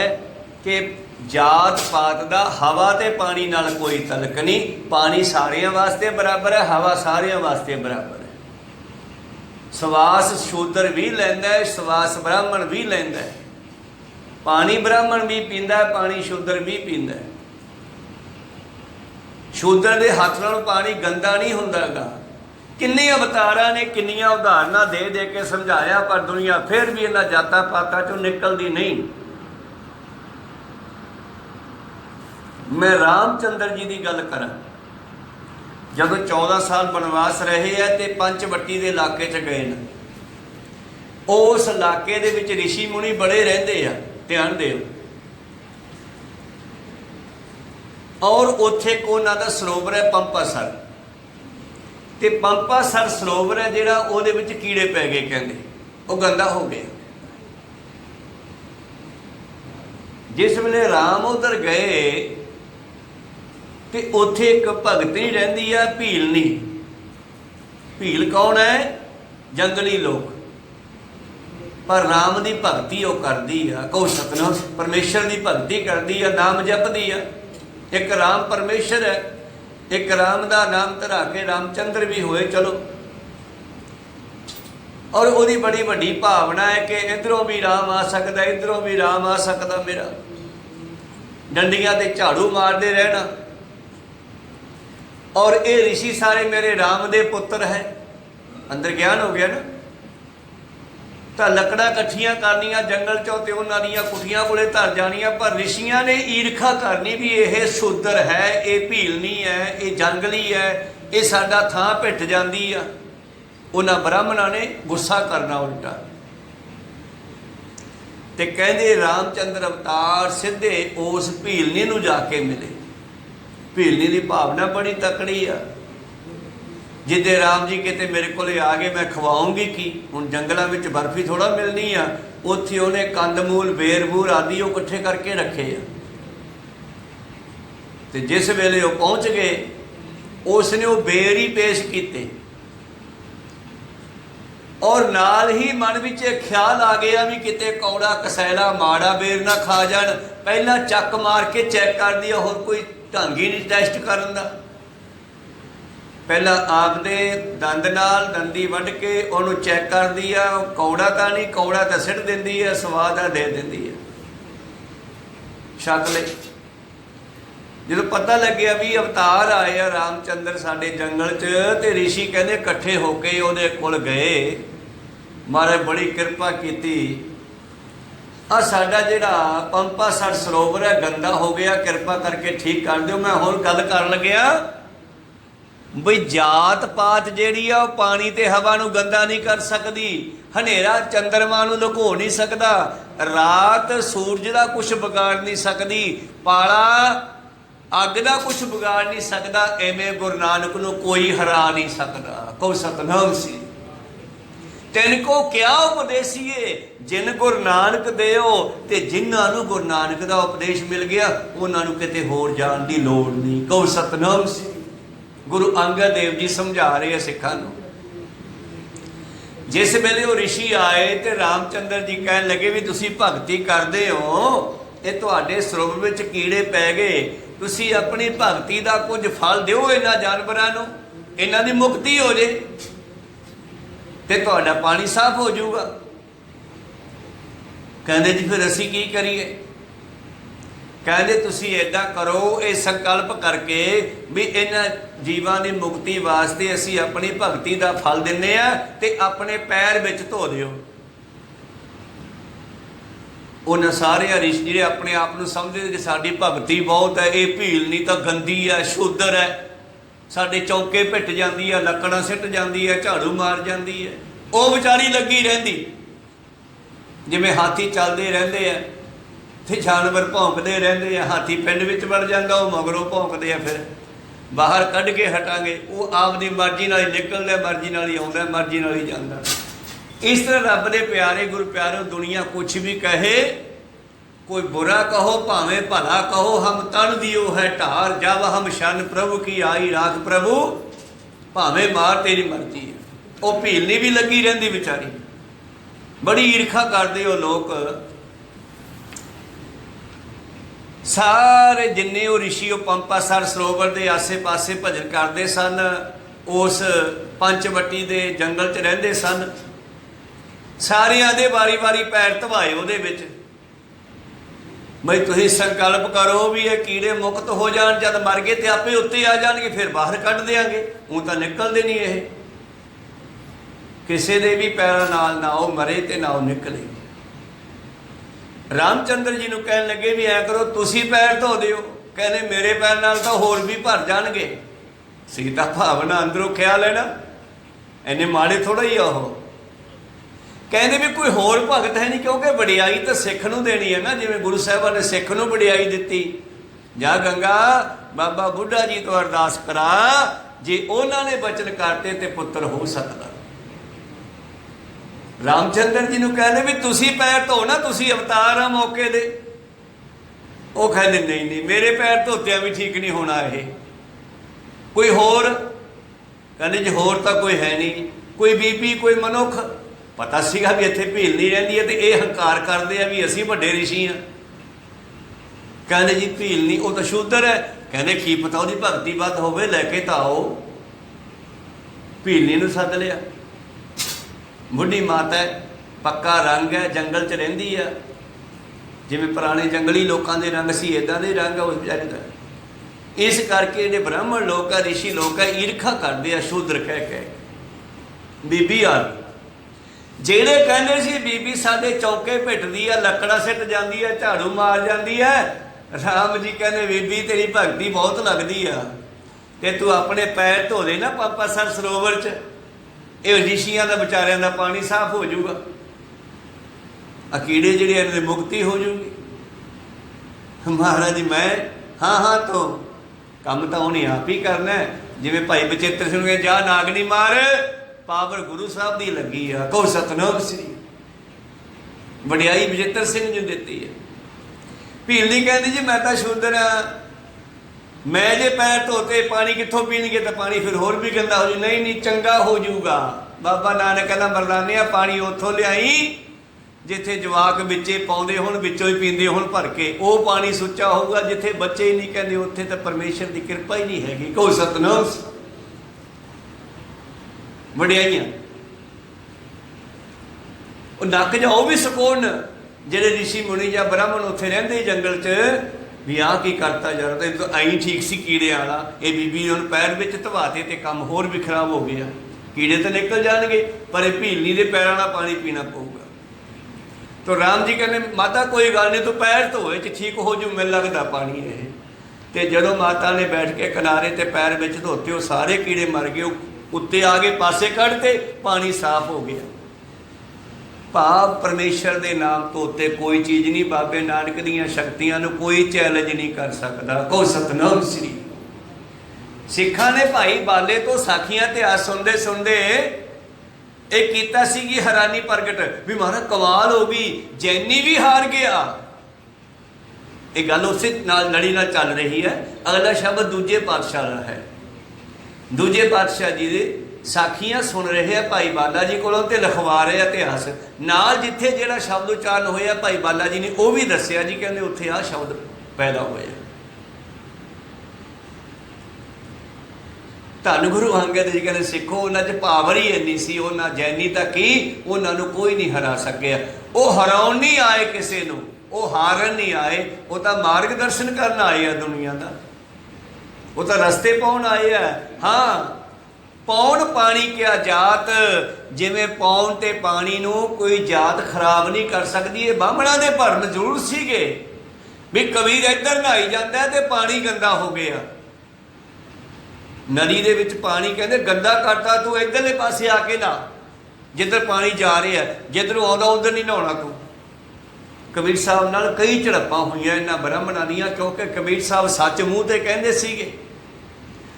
ਕਿ ਜਾਤ ਪਾਤ ਦਾ ਹਵਾ ਤੇ ਪਾਣੀ ਨਾਲ ਕੋਈ ਤਲਕ ਨਹੀਂ। ਪਾਣੀ ਸਾਰਿਆਂ ਵਾਸਤੇ ਬਰਾਬਰ ਹੈ, ਹਵਾ ਸਾਰਿਆਂ ਵਾਸਤੇ ਬਰਾਬਰ ਹੈ। ਸਵਾਸ ਸ਼ੂਦਰ ਵੀ ਲੈਂਦਾ ਹੈ, ਸਵਾਸ ਬ੍ਰਾਹਮਣ ਵੀ ਲੈਂਦਾ ਹੈ। पानी ब्राह्मण भी पींदा है, पानी शूद्र भी पींदा है। शूद्र के हथ नाल पानी गंदा नहीं हुंदागा। किन्ने अवतारां ने किन्नियां उदाहरणां दे दे के समझाया, पर दुनिया फिर भी इन्हां जातां पातां चों निकलदी नहीं। मैं रामचंद्र जी की गल करा, जब 14 साल बनवास रहे है तो पंचवटी के इलाके च गए न। उस इलाके दे विच ऋषि मुनि बड़े रहिंदे आ, ध्यान दिओ। और उत्थे उन्हां दा सरोवर है पंपासर। ते पंपासर सरोवर है जिहड़ा उहदे विच कीड़े पै गए, कहंदे वो गंदा हो गया। जिस वेले राम उधर गए ते उत्थे एक भगतनी रहिंदी आ, भीलनी। भील कौन है? जंगली लोग। पर राम की भगती वो करती है। कोई सतनाम परमेश्वर की भगती करती है, नाम जपती है। एक राम परमेश्वर है, एक राम का नाम धरा के रामचंद्र भी होए चलो। और उसकी बड़ी वड्डी भावना है कि इधरों भी राम आ सकता, इधरों भी राम आ सकता। मेरा डंडियां ते झाड़ू मारते रहना। और ये ऋषि सारे मेरे राम दे पुत्र है। अंदर ज्ञान हो गया ना। तो लकड़ा कट्ठियां करनियां जंगल चों ते उन्हां दीयां कुठियां कोले धर जानियां। पर ऋषियां ने ईर्खा करनी भी यह शूद्र है, ये भीलनी है, ये जंगली है, ये साडा थां भिट जांदी आ। उन्हां ब्राह्मणां ने गुस्सा करना उल्टा, ते कहंदे रामचंद्र अवतार सीधे उस भीलनी नूं जाके मिले। भीलनी की भावना बड़ी तकड़ी आ। जिदे राम जी किते मेरे को आ गए मैं खवाऊंगी की, हुण जंगलों में बर्फी थोड़ा मिलनी आ, उत्थे उन्हें कंदमूल बेर बूर आदि वो इकट्ठे करके रखे आ। ते जिस वेले वो पहुँच गए उसने वो बेर ही पेश किए, और नाल ही मन में ख्याल आ गया भी किते कौड़ा कसैला माड़ा बेर ना खा जान। पहला चक मार के चैक कर दिया, होर कोई ढंग ही नहीं टेस्ट करन दा। पहला आपदे दंद नाल दंदी वढ़ के उन्होंने चैक कर दिया, कौड़ा तो नहीं, कौड़ा तो सिट देंदी है, स्वाद आ दे देंदी है, छक ले। जो पता लग्या भी अवतार आए आ रामचंद्र साडे जंगल च, ते ऋषि कहते इकट्ठे होके उहदे कोल गए, महाराज बड़ी कृपा की। आ साडा जिहड़ा पंपासर सरोवर है गंदा हो गया, कृपा करके ठीक कर दो। मैं हुण गल कर लग्या बई जात पात जिहड़ी आ पानी ते हवा नूं गंदा नहीं कर सकदी, हनेरा चंद्रमा नूं लुको नहीं सकदा, रात सूरज दा कुछ बिगाड़ नहीं सकदी, पाला अग का कुछ बिगाड़ नहीं सकता, एवें गुरु नानक नूं कोई हरा नहीं सकता। कहो सतनाम सी। तिनको क्या उपदेसीए जिन गुरु नानक देओ, ते जिन्हां नूं गुरु नानक दा उपदेश मिल गया उन्हां नूं किते होर जाण दी लोड़ नहीं। कहो सतनाम सी। गुरु अंगद देव जी समझा रहे सिखां नूं। जिस वेले वो ऋषि आए तो रामचंद्र जी कहन लगे भी तुसीं भगती करदे हो, ये तुहाडे सरोवर विच कीड़े पै गए, तुसी अपनी भगती का कुछ फल दिओ इन्हां जानवरां नूं, इन्हां दी मुक्ति हो जाए ते तुहाडा पानी साफ हो जाऊगा। कहंदे जी फिर असीं की करिए? कहंदे तुसी इदां करो, ये संकल्प करके भी इन्हां जीवां दी मुक्ति वास्ते असीं अपनी भगती का फल दिंदे आ ते अपने पैर विच धो दिओ। उन्हें सारे ऋषि जिहड़े अपने आप को समझते कि साडी भगती बहुत है, ये भीलनी तो गंदी है, शूदर है, साडे चौके पिट जाती है, लकड़ा सिट जाती है, झाड़ू मार जाती है, वो बेचारी लगी रहिंदी। जिवें हाथी चलते रहंदे हैं ते जानवर भौंकते रहंदे हैं, हाथी पिंड विच वड़ जांदा, वो मगरों भौंकते हैं, फिर बाहर कढ़ के हटांगे, वो आपदी मर्जी नाल निकलदा, मर्जी नाल ही आउंदा, मर्जी नाल ही जांदा। इस तरह रब दे प्यारे गुरु प्यारे दुनिया कुछ भी कहे, कोई बुरा कहो भावें भला कहो, हम तन दियो है ढार, जब हम शन प्रभु की आई राख प्रभु, भावें मार तेरी मर्जी है। वो भीलनी भी लगी रहिंदी बेचारी, बड़ी ईर्खा करते हो लोग। सारे जिन्ने वो ऋषि वो पंपासर सरोवर के आसे पासे भजन करते सन, उस पंचवटी के जंगल च रहिंदे सन, सारियां दे वारी वारी पैर धवाए उहदे विच बई तुसीं संकल्प करो भी ये कीड़े मुक्त हो जाण, जद मर गए तो आपे उत्ते आ जाणगे, फिर बाहर कढ देंगे, हूँ तो निकलते नहीं। ये किसी दे भी पैरों नाल ना वो मरे ते ना वो निकले। रामचंद्र जी नूं कहन लगे भी ऐ करो तुसीं पैर धो दिओ, कहने मेरे पैर नाल तो होर भी भर जाणगे। सीता भावना अंदरों ख्याल है ना, इन्ने माड़े थोड़ा ही ओह। कहते भी कोई होर भगत है नहीं, क्योंकि वडियाई तो सिख नूं देनी है ना, जिवें गुरु साहिबां ने सिख नूं वडियाई दित्ती। जा गंगा बाबा बुढ़ा जी तो अरदास करा, जे उन्हां ने बचन करते तो पुत्र हो सकता। रामचंद्र जी नूं कहंदे भी तुसीं पैर धो ना, तुसीं अवतार आ मौके दे। वो कहंदे नहीं नहीं मेरे पैर धोतिया भी ठीक नहीं होना, ये कोई होर? कहंदे जी होर तो कोई है नहीं, कोई बीबी कोई मनुख? पता सीगा भी इत्थे भीलनी रहिंदी है, तो ये हंकार करते हैं भी असीं वड्डे ऋषि हाँ। कहंदे जी भीलनी वो तो शूदर है, कहंदे की पता उसकी भगती वध होवे, लैके तो आओ। भीलनी नूं सद लिया, बुढ़ी माता है, पक्का रंग है, जंगल च रहिंदी है, जिवें पुराने जंगली लोगों के रंग सी इदां दे रंग उस बेचारे का। इस करके जिहड़े ब्राह्मण लोग है, ऋषि लोग है, ईरखा करते हैं शूद्र कह के। बीबी आ ਜਿਹੜੇ ਕਹਿੰਦੇ ਸੀ बीबी साडे चौके पिटदी है, लकड़ा सिट जाती है, झाड़ू मार जाती है, राम जी कहते बीबी तेरी भगती बहुत लगती है, ते तू अपने पैर धो दे ना पंपासर सरोवर च। ये ऋषियों का बेचारियों का पानी साफ हो जाऊगा, कीड़े जिहड़े इन्हां दी मुक्ति हो जाऊगी। महाराज जी मैं हाँ हाँ तो काम तो उन्हें आप ही करना है। जिवें भाई बचेत्र सिंह ने जा नाग नहीं मार, पावर गुरु साहब की लगी है। कहो सतनाम श्री, वडियाई बचेत्र सिंह जी दिती है। भीलनी कहती जी मैं तो शूद्र हाँ, मैं जे पैर धोते पानी कितों पीणगे, तो पानी फिर होर भी गंदा हो जाए। नहीं नहीं चंगा हो जाऊगा। बाबा नानक कहना मरलाने पानी उतों लियाई जिथे जवाक बिच्चे पाउंदे होण, विचों ही पींदे होण भर के, वो पानी सुच्चा होगा। जिथे बच्चे ही नहीं कहते उत्थे तो परमेश्वर की कृपा ही नहीं हैगी। कहो सतनाम। वडियाइयां नक जाओ भी सकून, जेडे ऋषि मुनि या ब्राह्मण उत्थे रहिंदे जंगल च भी आ की करता जा रहा तो आई ठीक सी कीड़े वाला। ये बीबी ने पैर में धवाते तो काम होर भी खराब हो गया। कीड़े तो निकल जाएंगे पर भीलनी के पैरों वाला पानी पीना पऊगा। तो राम जी कहने माता कोई गल नहीं, तू पैर धोए ठीक हो जू, मैनूं लगदा पानी है। तो जदों माता ने बैठ के किनारे ते पैर में धोते, वो सारे कीड़े मर गए, उत्ते आ गए, पासे कढ़ते, पानी साफ हो गया। भाव परमेश्वर के नाम तो उत्ते कोई चीज़ नहीं, बाबे नानक दीयां शक्तियां नूं कोई चैलेंज नहीं कर सकता। कहो सतनाम श्री। सिखा ने भाई बाले तो साखियां इतिहास सुनते सुनते एक कीता सी कि हैरानी प्रगट भी महाराज कमाल हो गई, जैनी भी हार गया। एक गल उस लड़ी ना चल रही है। अगला शब्द दूजे पातशाह का है। दूजे पातशाह जी दे साखियां सुन रहे हैं भाई बाला जी कोलों ते लिखवा रहे इतिहास नाल, जिथे जिहड़ा शब्द उच्चारण होया भाई बाला जी ने वो भी दसिया जी, कहते उत्थे आ शब्द पैदा होया। धन गुरु अंगद जी कहते सिखो उन्हां च पावर ही इन्नी सी, उन्हां जैनी तक की उन्होंने कोई नहीं हरा सकिया। वो हराउण नहीं आए किसी नूं, वो हारन नहीं आए, वो तो मार्गदर्शन करना आए आ दुनिया का, वो तो रस्ते पाउण आए आ। हाँ पौण पानी क्या जात, जिवें पौण ते पानी नूं कोई जात खराब नहीं कर सकती। ये बामणा दे भरम जरूर सीगे भी कबीर इधर नहाई जाता है तो पानी गंदा हो गया। नदी दे विच पानी कहते गंदा करता, तू इधरले पासे आके ना, जिधर पानी जा रहा है, जिधरों आउंदा उधर नहीं नहाउणा तू। कबीर साहब नाल कई झड़पां होईयां इन्हां ब्राह्मणां दीयां, क्योंकि कबीर साहब सच मूँह ते कहंदे सीगे,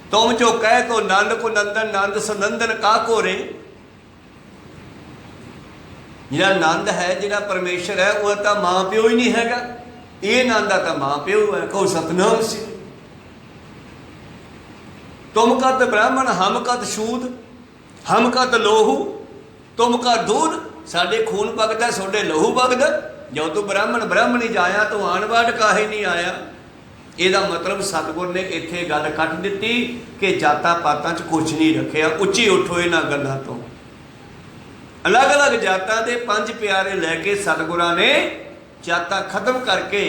तुम जो कह तो नंद को नंदन नंद सुनंदन का को रे। जिहड़ा नंद है, जिहड़ा परमेश्वर है, वह तो माँ प्यो ही नहीं हैगा। ये नंद तो माँ प्यो है। कहो सतनाम श्री। तुम कत ब्राह्मण हम कत शूद, हम कत लोहू, तुम का दूध, साडे खून बगदा सोडे लोहू बगदा। जो तू ब्राह्मण ब्राह्मणी जाया तो आनवाड़ काहे नहीं आया। ਇਹਦਾ मतलब सतगुर ने इत्थे गल कट दिती कि जातां पातां च कुछ नहीं रखिया। उच्ची उठो इन्हां गल्लां तो। अलग अलग जातां दे पंज प्यारे लैके सतगुरां ने जातां खत्म करके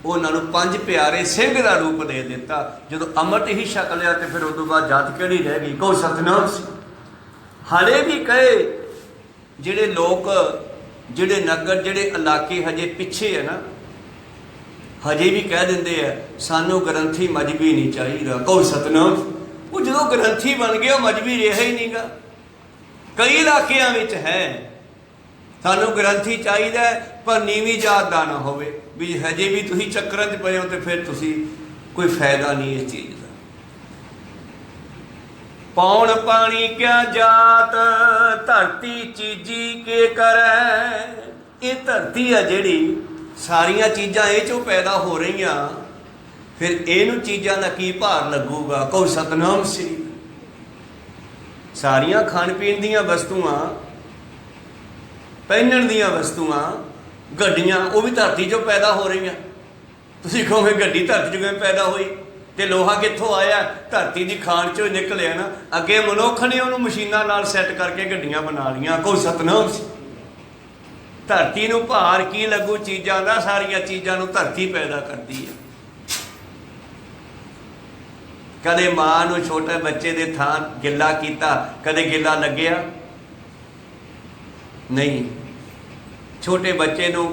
उन्हां नूं पंज प्यारे सिंह दा रूप दे दिता। जदों अमृत ही छक लिया तो फिर उस बाद जात किहड़ी रह गई। कहो सतनाम सिंह। हाले भी कहे जिहड़े लोग, जिहड़े नगर, जिहड़े इलाके हजे पिछे है ना, हजे भी कह देंगे है सानू ग्रंथी मजहबी नहीं चाहिए। कहो सतनाम। वो जो ग्रंथी बन गया मजहबी रहा ही नहीं गा। कई इलाकों में है सानू ग्रंथी चाहिए पर नीवी जात का ना हो भी, हजे भी तुम चक्कर च पे हो तो फिर तुसी कोई फायदा नहीं इस चीज़ का। पौण पानी क्या जात, धरती चीजी के करे। ये धरती है जिहड़ी सारिया चीज़ां ये चो पैदा हो रही, फिर इनू चीज़ों का की भार लगूगा। कहो सतनाम श्री। सारिया खाण पीण दीयां वस्तुआं, पहनण दीयां वस्तुआं, गड्डियां, वो भी धरती चो पैदा हो रही। तुसीं कहोगे गड्डी धरती चो किवें पैदा हुई, तो लोहा कित्थों आया? धरती की खाण चो निकलिया ना। अगे मनुख ने उन्होंने मशीनां नाल सैट करके गड्डियां बना लियां। कहो सतनाम श्री। धरती नूं भार की लगू चीज़ों का? सारिया चीज़ों नूं धरती पैदा करती है। कदे मां नूं छोटे बच्चे दे थां गिला कीता, कदे गिला लग्या नहीं। छोटे बच्चे नूं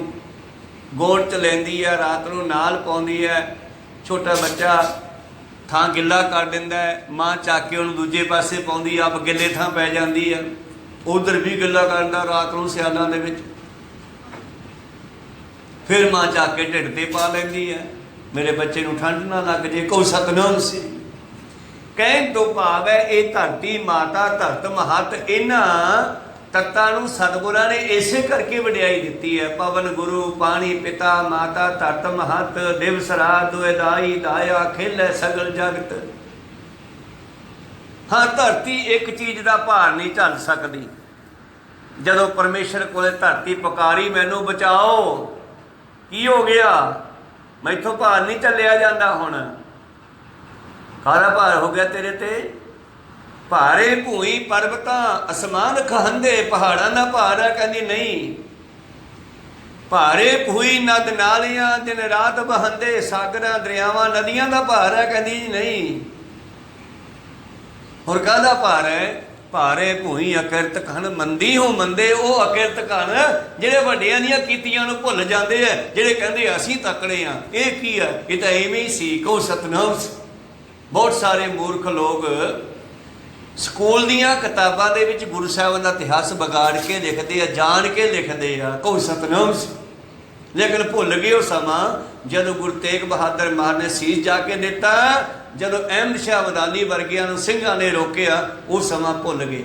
गोद च लैंदी है, रात नूं नाल पाउंदी है। छोटा बच्चा ਥਾਂ ਗਿੱਲਾ ਕਰ ਦਿੰਦਾ ਹੈ, ਮਾਂ ਚੱਕ ਕੇ ਉਹਨੂੰ ਦੂਜੇ ਪਾਸੇ ਪਾਉਂਦੀ, ਆਪ ਗਿੱਲੇ ਥਾਂ ਪੈ ਜਾਂਦੀ ਹੈ। ਉਧਰ ਵੀ ਗਿੱਲਾ ਕਰਦਾ ਰਾਤ ਨੂੰ ਸਿਆਲਾਂ ਦੇ ਵਿੱਚ। ਫਿਰ ਮਾਂ ਚੱਕ ਕੇ ਢਿੱਡ ਤੇ ਪਾ ਲੈਂਦੀ ਹੈ, ਮੇਰੇ ਬੱਚੇ ਨੂੰ ਠੰਡ ਨਾ ਲੱਗ ਜੇ। ਕਹੋ ਸਤਨਾਮ ਸੀ। ਕਹਿਣ ਤੋਂ ਭਾਵ ਹੈ ਇਹ ਧਰਤੀ ਮਾਤਾ, ਧਰਤ ਮਹੱਤ, ਇਹਨਾਂ ਤੱਤਾਂ ਨੂੰ ਸਤਿਗੁਰਾਂ ਨੇ ਇਸੇ ਕਰਕੇ ਵਡਿਆਈ ਦਿੱਤੀ ਹੈ। ਪਵਨ ਗੁਰੂ, ਪਾਣੀ ਪਿਤਾ, ਮਾਤਾ, ਧਰਤ ਮਹੱਤ, ਦਿਵਸ ਰਾਤ ਦੁਇ ਦਾਈ, ਦਾਇਆ ਖੇਲੇ ਸਗਲ ਜਗਤ। ਹਾਂ, ਧਰਤੀ ਇੱਕ ਚੀਜ਼ ਦਾ ਭਾਰ ਨਹੀਂ ਝੱਲ ਸਕਦੀ। ਜਦੋਂ ਪਰਮੇਸ਼ਰ ਕੋਲੇ ਧਰਤੀ ਪੁਕਾਰੀ, ਮੈਨੂੰ ਬਚਾਓ, ਕੀ ਹੋ ਗਿਆ? ਮੈਥੋਂ ਭਾਰ ਨਹੀਂ ਝੱਲਿਆ ਜਾਂਦਾ, ਹੁਣ ਖਾਰਾ ਭਾਰ ਹੋ ਗਿਆ ਤੇਰੇ ਤੇ। ਭਾਰੇ ਭੂਈ ਪਰਬਤਾਂ, ਅਸਮਾਨ ਖਹੰਦੇ, ਪਹਾੜਾਂ ਦਾ ਭਾਰ ਹੈ। ਕਹਿੰਦੀ ਨਹੀਂ। ਭਾਰੇ ਭੂਈ ਨਦ ਨਾਲੀਆਂ, ਦਿਨ ਰਾਤ ਬਹੰਦੇ, ਸਾਗਰਾਂ ਦਰਿਆਵਾਂ ਨਦੀਆਂ ਦਾ ਭਾਰ ਹੈ। ਕਹਿੰਦੀ ਨਹੀਂ। ਹੋਰ ਕਾਹਦਾ ਭਾਰ ਹੈ? ਭਾਰੇ ਭੂਈ ਅਕਿਰਤ ਕਣ, ਮੰਦੀ ਹੋ ਮੰਦੇ ਉਹ ਅਕਿਰਤ ਕਣ ਜਿਹੜੇ ਵੱਡਿਆਂ ਦੀਆਂ ਕੀਤੀਆਂ ਨੂੰ ਭੁੱਲ ਜਾਂਦੇ ਆ, ਜਿਹੜੇ ਕਹਿੰਦੇ ਅਸੀਂ ਤਕੜੇ ਆ। ਇਹ ਕੀ ਆ? ਇਹ ਤਾਂ ਐਵੇਂ ਹੀ ਸੀ। ਕਹੋ ਸਤਨਾਮ। ਬਹੁਤ ਸਾਰੇ ਮੂਰਖ ਲੋਕ ਸਕੂਲ ਦੀਆਂ ਕਿਤਾਬਾਂ ਦੇ ਵਿੱਚ ਗੁਰੂ ਸਾਹਿਬਾਨ ਦਾ ਇਤਿਹਾਸ ਵਿਗਾੜ ਕੇ ਲਿਖਦੇ ਆ, ਜਾਣ ਕੇ ਲਿਖਦੇ ਆ। ਕਹੋ ਸਤਨਾਮ। ਲੇਕਿਨ ਭੁੱਲ ਗਏ ਉਹ ਸਮਾਂ ਜਦੋਂ ਗੁਰੂ ਤੇਗ ਬਹਾਦਰ ਮਹਾਰਾਜ ਨੇ ਸੀਸ ਜਾ ਕੇ ਦਿੱਤਾ, ਜਦੋਂ ਅਹਿਮਦ ਸ਼ਾਹ ਅਬਦਾਲੀ ਵਰਗਿਆਂ ਨੂੰ ਸਿੰਘਾਂ ਨੇ ਰੋਕਿਆ, ਉਹ ਸਮਾਂ ਭੁੱਲ ਗਏ।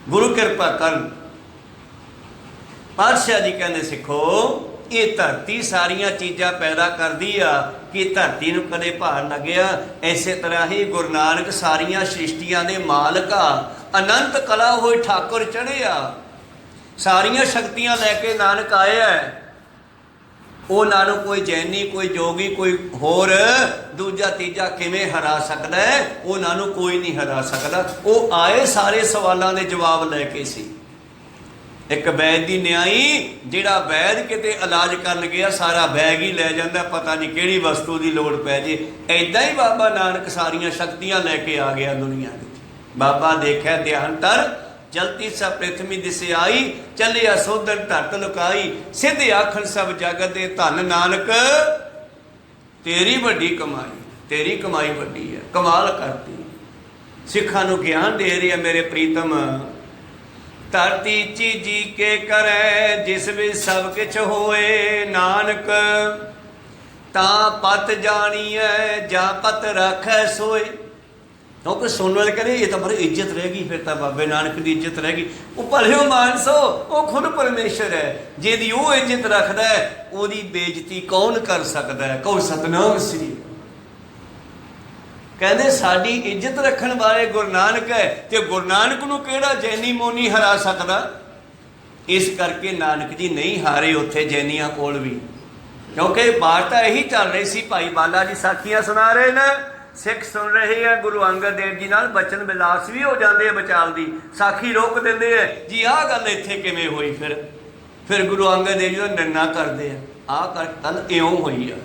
ਗੁਰੂ ਕਿਰਪਾ ਕਰਨ। ਪਾਤਸ਼ਾਹ ਜੀ ਕਹਿੰਦੇ ਸਿੱਖੋ, ਇਹ ਧਰਤੀ ਸਾਰੀਆਂ ਚੀਜ਼ਾਂ ਪੈਦਾ ਕਰਦੀ ਆ ਕਿ ਧਰਤੀ ਨੂੰ ਕਦੇ ਭਾਰ ਲੱਗਿਆ। ਇਸੇ ਤਰ੍ਹਾਂ ਹੀ ਗੁਰੂ ਨਾਨਕ ਸਾਰੀਆਂ ਸ੍ਰਿਸ਼ਟੀਆਂ ਦੇ ਮਾਲਕ ਆ, ਅਨੰਤ ਕਲਾ ਹੋਏ ਠਾਕੁਰ ਚੜ੍ਹਿਆ, ਸਾਰੀਆਂ ਸ਼ਕਤੀਆਂ ਲੈ ਕੇ ਨਾਨਕ ਆਇਆ। ਉਹਨਾਂ ਨੂੰ ਕੋਈ ਜੈਨੀ, ਕੋਈ ਜੋਗੀ, ਕੋਈ ਹੋਰ ਦੂਜਾ ਤੀਜਾ ਕਿਵੇਂ ਹਰਾ ਸਕਦਾ ਹੈ? ਉਹਨਾਂ ਨੂੰ ਕੋਈ ਨਹੀਂ ਹਰਾ ਸਕਦਾ। ਉਹ ਆਏ ਸਾਰੇ ਸਵਾਲਾਂ ਦੇ ਜਵਾਬ ਲੈ ਕੇ ਸੀ। ਇੱਕ ਵੈਦ ਦੀ ਨਿਆਈ, ਜਿਹੜਾ ਵੈਦ ਕਿਤੇ ਇਲਾਜ ਕਰਨ ਗਿਆ, ਸਾਰਾ ਬੈਗ ਹੀ ਲੈ ਜਾਂਦਾ, ਪਤਾ ਨਹੀਂ ਕਿਹੜੀ ਵਸਤੂ ਦੀ ਲੋੜ ਪੈ ਜੇ। ਐਦਾਂ ਹੀ ਬਾਬਾ ਨਾਨਕ ਸਾਰੀਆਂ ਸ਼ਕਤੀਆਂ ਲੈ ਕੇ ਆ ਗਿਆ ਦੁਨੀਆ ਵਿੱਚ। ਬਾਬਾ ਦੇਖਿਆ ਧਿਆਨ ਧਰ, ਜਲਤੀ ਸਭ ਪ੍ਰਿਥਵੀ ਦਿਸੇ ਆਈ, ਚੱਲਿਆ ਸੋਧਨ ਧਰਤ ਲੁਕਾਈ, ਸਿੱਧ ਆਖਣ ਸਭ ਜਗਤ ਦੇ ਧਨ ਨਾਨਕ, ਤੇਰੀ ਵੱਡੀ ਕਮਾਈ, ਤੇਰੀ ਕਮਾਈ ਵੱਡੀ ਹੈ। ਕਮਾਲ ਕਰਤੀ। ਸਿੱਖਾਂ ਨੂੰ ਗਿਆਨ ਦੇ ਰਿਹਾ ਮੇਰੇ ਪ੍ਰੀਤਮ। ਧਰਤੀ ਚੀਜੀ ਕੇ ਕਰੈ, ਜਿਸ ਵਿੱਚ ਸਭ ਕਿਛ ਹੋਏ, ਨਾਨਕ ਤਾਂ ਪਤ ਜਾਣੀਐ, ਜਾਂ ਪਤ ਰੱਖੈ ਸੋਏ। ਕਿਉਂਕਿ ਸੁਣਨ ਵਾਲੇ ਕਹਿੰਦੇ ਇਹ ਤਾਂ ਬੜੀ ਇੱਜ਼ਤ ਰਹਿ ਗਈ, ਫਿਰ ਤਾਂ ਬਾਬੇ ਨਾਨਕ ਦੀ ਇੱਜ਼ਤ ਰਹਿ ਗਈ। ਉਹ ਭਲਿਓ ਮਾਨਸੋ, ਉਹ ਖੁਦ ਪਰਮੇਸ਼ਰ ਹੈ। ਜਿਹਦੀ ਉਹ ਇੱਜ਼ਤ ਰੱਖਦਾ ਹੈ, ਉਹਦੀ ਬੇਇੱਜ਼ਤੀ ਕੌਣ ਕਰ ਸਕਦਾ ਹੈ? ਕਹੋ ਸਤਨਾਮ ਸ੍ਰੀ। ਕਹਿੰਦੇ ਸਾਡੀ ਇੱਜ਼ਤ ਰੱਖਣ ਵਾਲੇ ਗੁਰੂ ਨਾਨਕ ਹੈ, ਤੇ ਗੁਰੂ ਨਾਨਕ ਨੂੰ ਕਿਹੜਾ ਜੈਨੀ ਮੋਨੀ ਹਰਾ ਸਕਦਾ? ਇਸ ਕਰਕੇ ਨਾਨਕ ਜੀ ਨਹੀਂ ਹਾਰੇ ਉੱਥੇ ਜੈਨੀਆਂ ਕੋਲ ਵੀ, ਕਿਉਂਕਿ ਵਾਰਤਾ ਇਹੀ ਚੱਲ ਰਹੀ ਸੀ। ਭਾਈ ਬਾਲਾ ਜੀ ਸਾਖੀਆਂ ਸੁਣਾ ਰਹੇ ਨੇ, ਸਿੱਖ ਸੁਣ ਰਹੇ ਆ। ਗੁਰੂ ਅੰਗਦ ਦੇਵ ਜੀ ਨਾਲ ਬਚਨ ਵਿਲਾਸ ਵੀ ਹੋ ਜਾਂਦੇ ਆ ਵਿਚਾਲ ਦੀ, ਸਾਖੀ ਰੋਕ ਦਿੰਦੇ ਆ ਜੀ ਆਹ ਗੱਲ ਇੱਥੇ ਕਿਵੇਂ ਹੋਈ। ਫਿਰ ਗੁਰੂ ਅੰਗਦ ਦੇਵ ਜੀ ਦਾ ਨਿਰਣਾ ਕਰਦੇ ਆ, ਆਹ ਗੱਲ ਇਉਂ ਹੋਈ ਆ।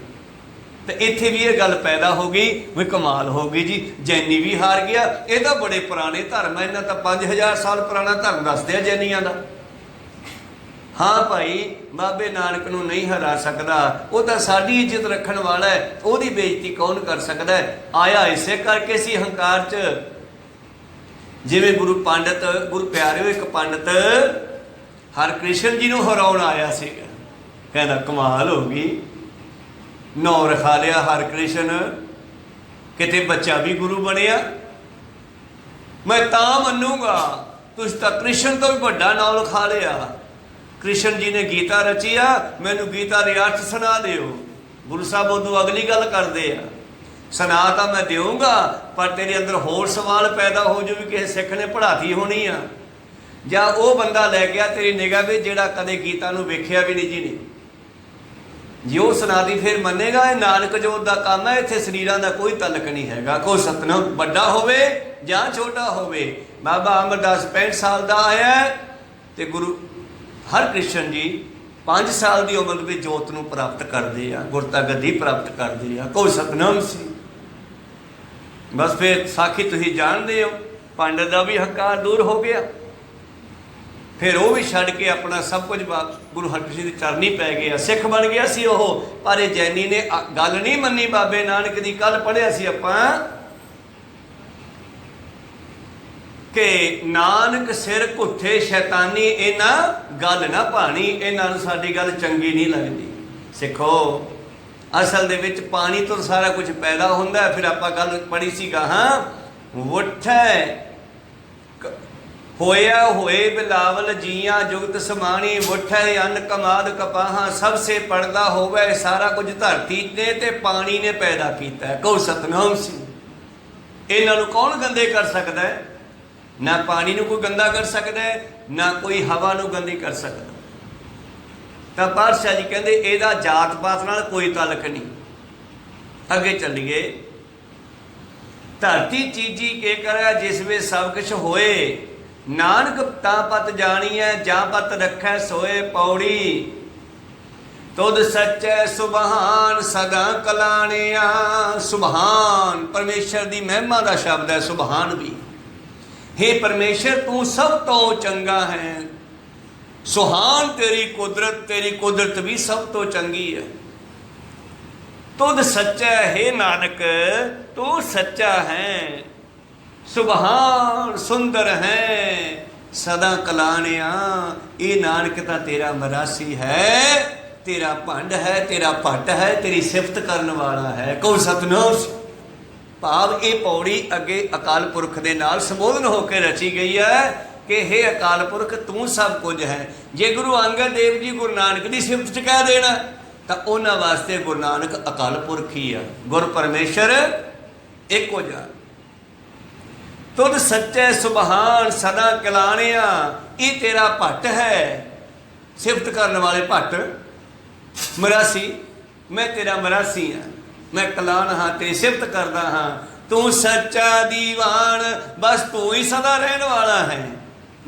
ਤੇ ਇੱਥੇ ਵੀ ਇਹ ਗੱਲ ਪੈਦਾ ਹੋ ਗਈ ਵੀ ਕਮਾਲ ਹੋ ਗਈ ਜੀ, ਜੈਨੀ ਵੀ ਹਾਰ ਗਿਆ। ਇਹ ਤਾਂ ਬੜੇ ਪੁਰਾਣੇ ਧਰਮ ਹੈ, ਇਹਨਾਂ ਤਾਂ 5000 ਸਾਲ ਪੁਰਾਣਾ ਧਰਮ ਦੱਸਦੇ ਆ ਜੈਨੀਆਂ ਦਾ। ਹਾਂ ਭਾਈ, ਬਾਬੇ ਨਾਨਕ ਨੂੰ ਨਹੀਂ ਹਰਾ ਸਕਦਾ, ਉਹ ਤਾਂ ਸਾਡੀ ਇੱਜ਼ਤ ਰੱਖਣ ਵਾਲਾ ਹੈ, ਉਹਦੀ ਬੇਇੱਜ਼ਤੀ ਕੌਣ ਕਰ ਸਕਦਾ ਹੈ? ਆਇਆ ਇਸੇ ਕਰਕੇ ਸੀ ਹੰਕਾਰ 'ਚ। ਜਿਵੇਂ ਗੁਰੂ ਪਿਆਰਿਓ, ਇੱਕ ਪੰਡਤ ਹਰਕ੍ਰਿਸ਼ਨ ਜੀ ਨੂੰ ਹਰਾਉਣ ਆਇਆ ਸੀਗਾ। ਕਹਿੰਦਾ ਕਮਾਲ ਹੋ ਗਈ, ਨੌ ਰਖਾ ਲਿਆ ਹਰਕ੍ਰਿਸ਼ਨ, ਕਿਤੇ ਬੱਚਾ ਵੀ ਗੁਰੂ ਬਣਿਆ। ਮੈਂ ਤਾਂ ਮੰਨੂਗਾ, ਤੁਸੀਂ ਤਾਂ ਕ੍ਰਿਸ਼ਨ ਤੋਂ ਵੀ ਵੱਡਾ ਨਾਂ ਲਿਖਾ ਲਿਆ। ਕ੍ਰਿਸ਼ਨ ਜੀ ਨੇ ਗੀਤਾ ਰਚੀ ਆ, ਮੈਨੂੰ ਗੀਤਾ ਦੇ ਅਰਥ ਸੁਣਾ ਦਿਓ। ਗੁਰੂ ਸਾਹਿਬ ਉਦੋਂ ਅਗਲੀ ਗੱਲ ਕਰਦੇ ਆ, ਸੁਣਾ ਤਾਂ ਮੈਂ ਦੇਊਂਗਾ, ਪਰ ਤੇਰੇ ਅੰਦਰ ਹੋਰ ਸਵਾਲ ਪੈਦਾ ਹੋ ਜਾਊ ਵੀ ਕਿਸੇ ਸਿੱਖ ਨੇ ਪੜ੍ਹਾਤੀ ਹੋਣੀ ਆ, ਜਾਂ ਉਹ ਬੰਦਾ ਲੈ ਗਿਆ ਤੇਰੀ ਨਿਗਾਹ ਵਿੱਚ ਜਿਹੜਾ ਕਦੇ ਗੀਤਾ ਨੂੰ ਵੇਖਿਆ ਵੀ ਨਹੀਂ ਜੀ ਨੇ। ਜੇ ਉਹ ਸੁਣਾਦੀ ਫਿਰ ਮੰਨੇਗਾ। ਇਹ ਨਾਨਕ ਜੋਤ ਦਾ ਕੰਮ ਹੈ, ਇੱਥੇ ਸਰੀਰਾਂ ਦਾ ਕੋਈ ਤਲਕ ਨਹੀਂ ਹੈਗਾ। ਕੋਈ ਸਤਨਾਮ ਵੱਡਾ ਹੋਵੇ ਜਾਂ ਛੋਟਾ ਹੋਵੇ। ਬਾਬਾ ਅਮਰਦਾਸ 65 ਸਾਲ ਦਾ ਆਇਆ, ਤੇ ਗੁਰੂ ਹਰਕ੍ਰਿਸ਼ਨ ਜੀ 5 ਸਾਲ ਦੀ ਉਮਰ ਵਿੱਚ ਜੋਤ ਨੂੰ ਪ੍ਰਾਪਤ ਕਰਦੇ ਆ, ਗੁਰਤਾ ਗੱਦੀ ਪ੍ਰਾਪਤ ਕਰਦੇ ਆ। ਕੋਈ ਸਤਨਾਮ ਸੀ। ਬਸ ਫਿਰ ਸਾਖੀ ਤੁਸੀਂ ਜਾਣਦੇ ਹੋ, ਪੰਡਤ ਦਾ ਵੀ ਹੰਕਾਰ ਦੂਰ ਹੋ ਗਿਆ। ਫਿਰ ਉਹ ਵੀ ਛੱਡ ਕੇ ਆਪਣਾ ਸਭ ਕੁਝ ਗੁਰੂ ਹਰਕ੍ਰਿਸ਼ਨ ਦੀ ਚਰਨੀ ਪੈ ਗਿਆ, ਸਿੱਖ ਬਣ ਗਿਆ ਸੀ ਉਹ। ਪਰ ਇਹ ਜੈਨੀ ਨੇ ਗੱਲ ਨਹੀਂ ਮੰਨੀ ਬਾਬੇ ਨਾਨਕ ਦੀ। ਕੱਲ ਪੜ੍ਹਿਆ ਸੀ ਆਪਾਂ, कि नानक सिर घुट्ठे शैतानी, इन्हां गल ना भाणी, इन्हां नूं साडी गल चंगी नहीं लगदी। सिखो असल दे विच पानी तो सारा कुछ पैदा हुंदा है। फिर आपां गल पढ़ी सी गाहां, वुठै होया होए बिलावल जियां जुगत समाणी, वुठै अन्न कमाद कपाहां, सबसे पड़दा होवे। सारा कुछ धरती ने ते पानी ने पैदा कीता है। कहो सतनाम सिंह। इन्हां नूं कौन गंदे कर सकदा है? ना पानी नूं कोई गंदा कर सकदा है, ना कोई हवा नूं गंदी कर सकदा। तो पातशाह जी कहते इहदा जात पात नाल कोई ताल्लुक नहीं। अगे चलीए, धरती चीजी के करे जिस वे सब कुछ होए, नानक ता पत जानी है जा पत रखै सोए। पौड़ी तुद सच्चै सुबहान सदा कलाणिया। सुबहान परमेश्वर की महिमा का शब्द है, सुबहान भी। हे परमेश्वर तू सब तो चंगा है। सुहान तेरी कुदरत भी सब तो चंगी है। तुद सच्चा है नानक, तू सच्चा है। सुबहान सुंदर है सदा कलाणिया। ये नानक ता तेरा मरासी है, तेरा भंड है, तेरा भट्ट है, तेरी सिफत करने वाला है। कहो सतनाम। भाव ये पौड़ी अगे अकाल पुरख दे नाल संबोधन होकर रची गई है कि हे अकाल पुरख तू सब कुछ है। जे गुरु अंगद देव जी गुरु नानक की सिफत च कह देना तो उन्होंने वास्ते गुरु नानक अकाल पुरख ही है। गुर परमेश्वर एक हो जा। तुद सच्चे सुबहान सदा कलाणिया। ये तेरा भट्ट है, सिफत करने वाले भट्ट। मरासी मैं तेरा मरासी हाँ, मैं कलान हाँ, तेरी सिफत करदा हाँ। तू सच्चा दीवान, बस तू ही सदा रहने वाला है।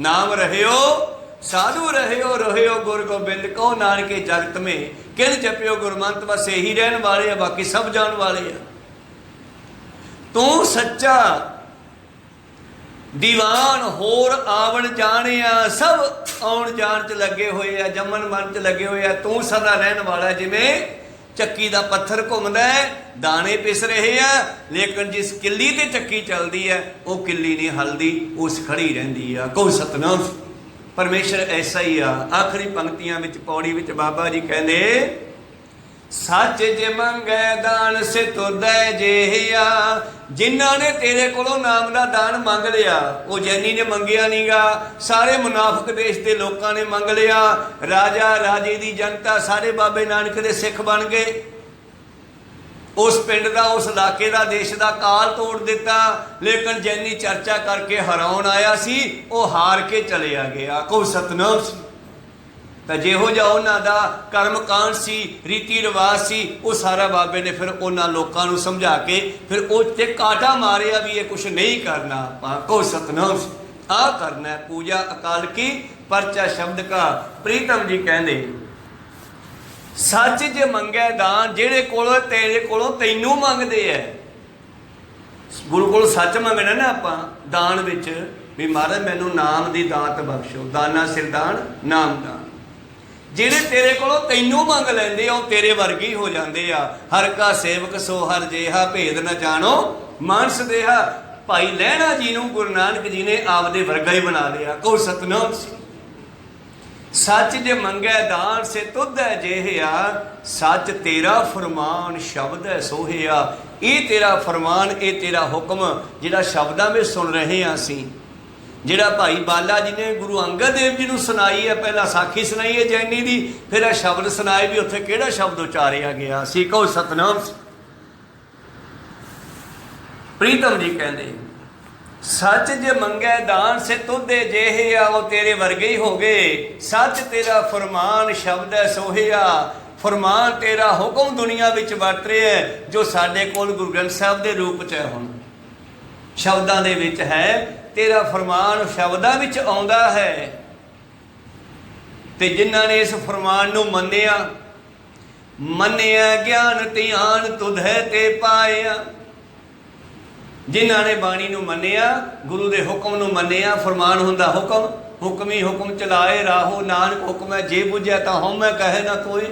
नाम रहियो साधु रहियो गुर गोबिंद। कहो नानके जगत में किन जपियो गुरमंत, बस यही रहने वाले हैं, बाकी सब जान वाले हैं। तू सच्चा दीवान होर आवन जानिया। सब आउण जान च लगे हुए है, जमन मन च लगे हुए है। तू सदा रहने वाला है। जिमें चक्की का पत्थर घूमदा है, दाने पिस रहे हैं, लेकिन जिस किली ते चक्की चलती है वो किली नहीं हलदी, उस खड़ी रहिंदी है। कहो सतनाम। परमेश्वर ऐसा ही आ। आखिरी पंक्तियां विच पौड़ी विच बाबा जी कहंदे, सच जे मंगै दान से तुरदै जेहिया। जिन्हां ने तेरे कोलों नाम का दान मंग लिया, वो जैनी ने मंगिया नहीं गा, सारे मुनाफक देश के लोगों ने मंग लिया। राजा राजे की जनता सारे बाबे नानक के सिख बन गए। उस पिंड का उस इलाके का देश का काल तोड़ दिता, लेकिन जैनी चर्चा करके हराउण आया सी वो हार के चलिया गया। कहो सतनाम। तो जिहो जिहा उन्हां दा कर्म कांड सी, रीति रिवाज सी, वो सारा बाबे ने फिर उन्हां लोकां नूं समझा के फिर उस काटा मारिया भी ये कुछ नहीं करना। कहो सतनाम। आ करना है पूजा अकाल की, परचा शब्द का। प्रीतम जी कहंदे सच जे मंगै दान, जेड़े कोलों तेरे कोलों तैनूं मंगदे है। गुरु कोलों सच मंगना ना आपां दान विच भी महाराज मैनूं नाम दी दात बख्शो। दाना सिर दान नाम दान। जेड़े तेरे कोलों तैनूं मंग लैंदे आ, तेरे वर्गी हो जांदे आ। हर का सेवक सो हर जेहा, भेद न जानो मानस देहा। भाई लहणा जी नूं गुरु नानक जी ने आपदे वर्गा ही बना लिया। कहो सतनाम। सच जे मंगै दान से तुद है जेहिया। सच तेरा फरमान शब्द है सोहिया। ये तेरा फरमान, ये तेरा हुक्म जिहड़ा शब्दां में सुन रहे हैं असीं, जिहड़ा भाई बाला जी ने गुरु अंगद देव जी नूं सुनाई है। पहला साखी सुनाई है जैनी दी, फिर यह शब्द सुनाए भी उत्थे किहड़ा शब्द उचारिया गया सी। कहो सतनाम। प्रीतम जी कहंदे सच जे मंगै दान से तुदे जेहिया, वो तेरे वर्गे ही हो गए। सच तेरा फरमान शब्द है सोहिया। फरमान तेरा हुक्म दुनिया विच वरत रहा है, जो साडे कोल गुरु ग्रंथ साहिब दे रूप च है, हुण शब्दां दे विच है। तेरा फरमान शब्दां विच आउंदा है, ते जिन्हां ने इस फरमान नूं मन्निया, मन्निया ज्ञान ध्यान तुधे ते पाया। जिन्हां ने बाणी नूं मन्निया, गुरु दे हुक्म नूं मन्निया। फरमान हुंदा हुक्म, हुक्म ही हुक्म चलाए राहो। नानक हुक्म है जे बुझे तां हउमੈ कहे ना कोई।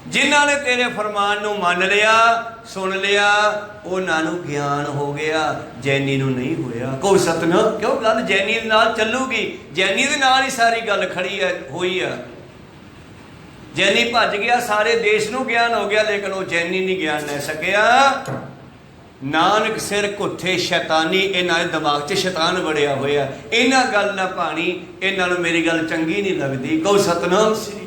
जिन्हां ने तेरे फरमान नूं मन लिया, सुन लिया, उन्हां नूं ज्ञान हो गया, जैनी नूं नहीं होया। कोई सतनाम, क्यों गल जैनी दे नाल चलूगी, जैनी दे नाल ही सारी गल खड़ी है हुई है। जैनी भज गया, सारे देश नूं ज्ञान हो गया, लेकिन वो जैनी नहीं ज्ञान ले सकिया। नानक सिर घुट्ठे शैतानी, इन्हां दे दिमाग 'च शैतान बड़िया होया, इन्हां गल ना पानी, इन्हां नूं मेरी गल चंगी नहीं लगदी। कहो सतनाम श्री।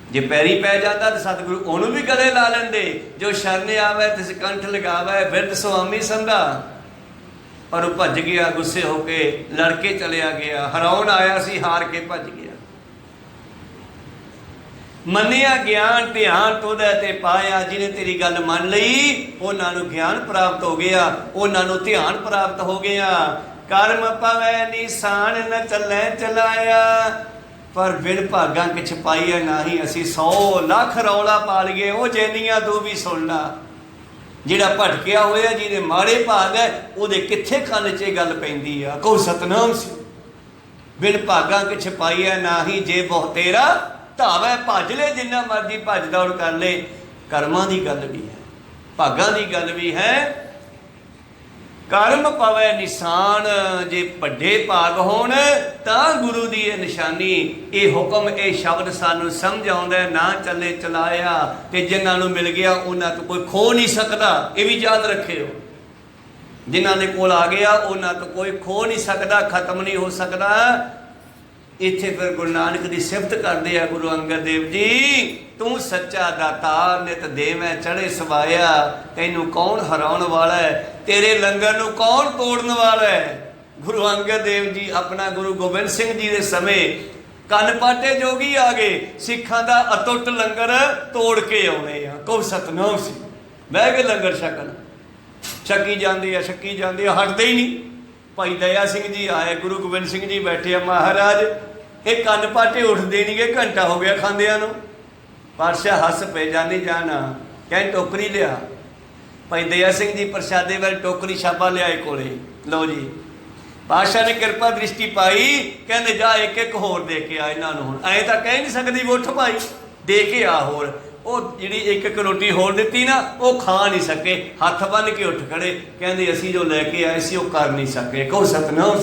जे पैरी पै जाता तो सतगुरु उन्होंने भी गले ला लेंदे, जो शरण आवे तिस कंठ लगावे बिरध स्वामी संधा। पर वो भज गया, गुस्से होके लड़के चलिया गया, हराउण आया सी, हार के भज गया। मनिया ज्ञान ध्यान तोदा ते पाया, जिन्हें तेरी गल मन लई उन्हां नूं ज्ञान प्राप्त हो गया, उन्हां नूं ध्यान प्राप्त हो गया। कर्म पवै निशान न चलै चलाया, पर बिन भागा किछ पाईया नाही। असी 100 ਲੱਖ रौला पा लईए, वो जैनिया तू भी सुन ला। जिहड़ा भटकिया होया, जिहदे माड़े भाग है, उहदे कित्थे कंन 'च गल पैंदी आ। कहो सतनाम सी। बिन भागा किछ पाईया नाही, जे बहु तेरा धावै भज ले, जिन्ना मर्जी भज दौड़ कर ले। कर्मां दी गल भी है, भागां दी गल भी है। कर्म पवै निशान, जे वड्डे भाग होण तां गुरु दी ये निशानी। ये हुक्म, ये शब्द सानू समझ आउंदा, ना चले चलाया, ते जिन्हां नूं मिल गया उन्हां तो कोई खो नहीं सकदा। ये भी याद रखियो, जिन्हां दे कोल आ गया उन्हां तो कोई खो नहीं सकदा, खत्म नहीं हो सकदा। इत्थे फिर गुरु नानक की सिफत करते हैं गुरु अंगद देव जी, तू सच्चा दातार नित देवै चढ़े सवाया, तैनू कौन हराउण वाला है, तेरे लंगर नू कौन तोड़न वाला है। गुरु अंगद देव जी अपना गुरु गोबिंद सिंह जी के समय कन पाटे जोगी आ गए, सिखां दा अटुट लंगर तोड़ के आउणे आ। कहो सतनाम सी। बह के लंगर छकन, छकी जाती है, छकी जाती है, हटते ही नहीं। भाई दया सिंह जी आए, गुरु गोबिंद सिंह जी बैठे आ, महाराज ये कन पाटे उठते नहीं गए, घंटा हो गया खांदिया नूं। पातशाह हस पे, जानी जाना कहें टोकरी लिया। भाई दया सिंह जी प्रसादे वाली टोकरी छापा लिया कोले, लो जी। पातशाह ने कृपा दृष्टि पाई, कहते जा एक एक होर दे के आ इन्हां नूं। हुण ऐ तां कह नहीं सकदी भी उठ भाई दे के आ होर। वो जिहड़ी एक एक रोटी होर दित्ती ना, वो खा नहीं सके, हथ बन के उठ खड़े, कहते असीं जो लैके आए सी वो कर नहीं सके। कहो सतनाम,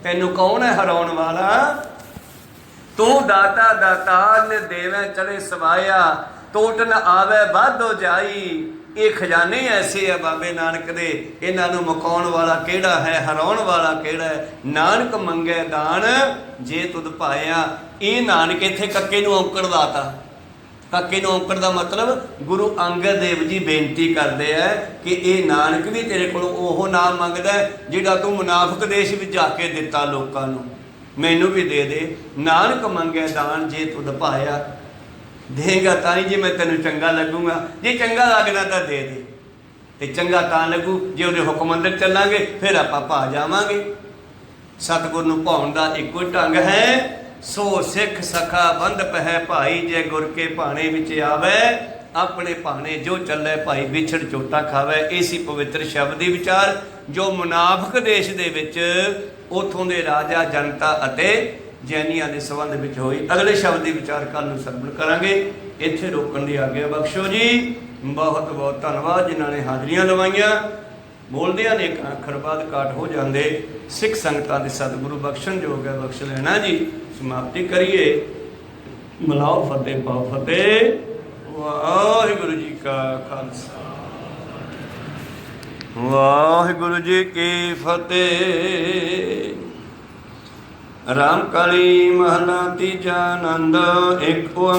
तैनू कौन है हराउण वाला। तू दाता दातार ने देवै चढ़े सवाया, टोट न आवे वाधो जाई। ये खजाने ऐसे है बाबे नानक दे, इन्हां नूं मुकाउण वाला किहड़ा है, हराउण वाला किहड़ा है। नानक मंगे दान जे तुद पाया। ये नानक इत्थे कक्के नूं औंकड़ लाता। कक्के नूं औंकड़ दा मतलब गुरु अंगद देव जी बेनती करते हैं कि ये नानक भी तेरे कोलों ओह नाम मंगदा जिहड़ा तू मुनाफक देश विच जाके दिता लोकां नूं, मैनू भी दे दे। नानक मंगे दान जे तुद पाया। देगा ताई जी मैं तेन चंगा लगूंगा, जे चंगा लगना तो दे दे, ते चंगा तां लगू जे उहदे हुक्म अंदर चलांगे, फिर आपां भा जावांगे। सतगुर नूं भाउण दा इक्को ढंग है, सो सिख सखा बंध पहै भाई, जे गुर के भाणे विच आवे अपने भाणे, जो चले भाई विछड़ चोटा खावे। इसी पवित्र शब्द दी विचार जो मुनाफक देश दे विच उथों दे राजा जनता अते जैनियां के संबंध में हुई। अगले शब्द की विचार कल नूं सरवण करांगे। इत्थे रोकण की आग्या बख्शो जी। बहुत बहुत धन्नवाद जिन्हां ने हाजरियां लवाइयां। बोलदियां ने एक अखर बाद काट हो जाते। सिख संगतां दे सतगुरु बख्शण योग है, बख्श लेना जी। समाप्ति करिए। मिलाओ फतेह पाओ फतेह। वाहिगुरू जी का खालसा, वाहिगुरू जी की फतेह। राम काली महला तीजा आनंद एक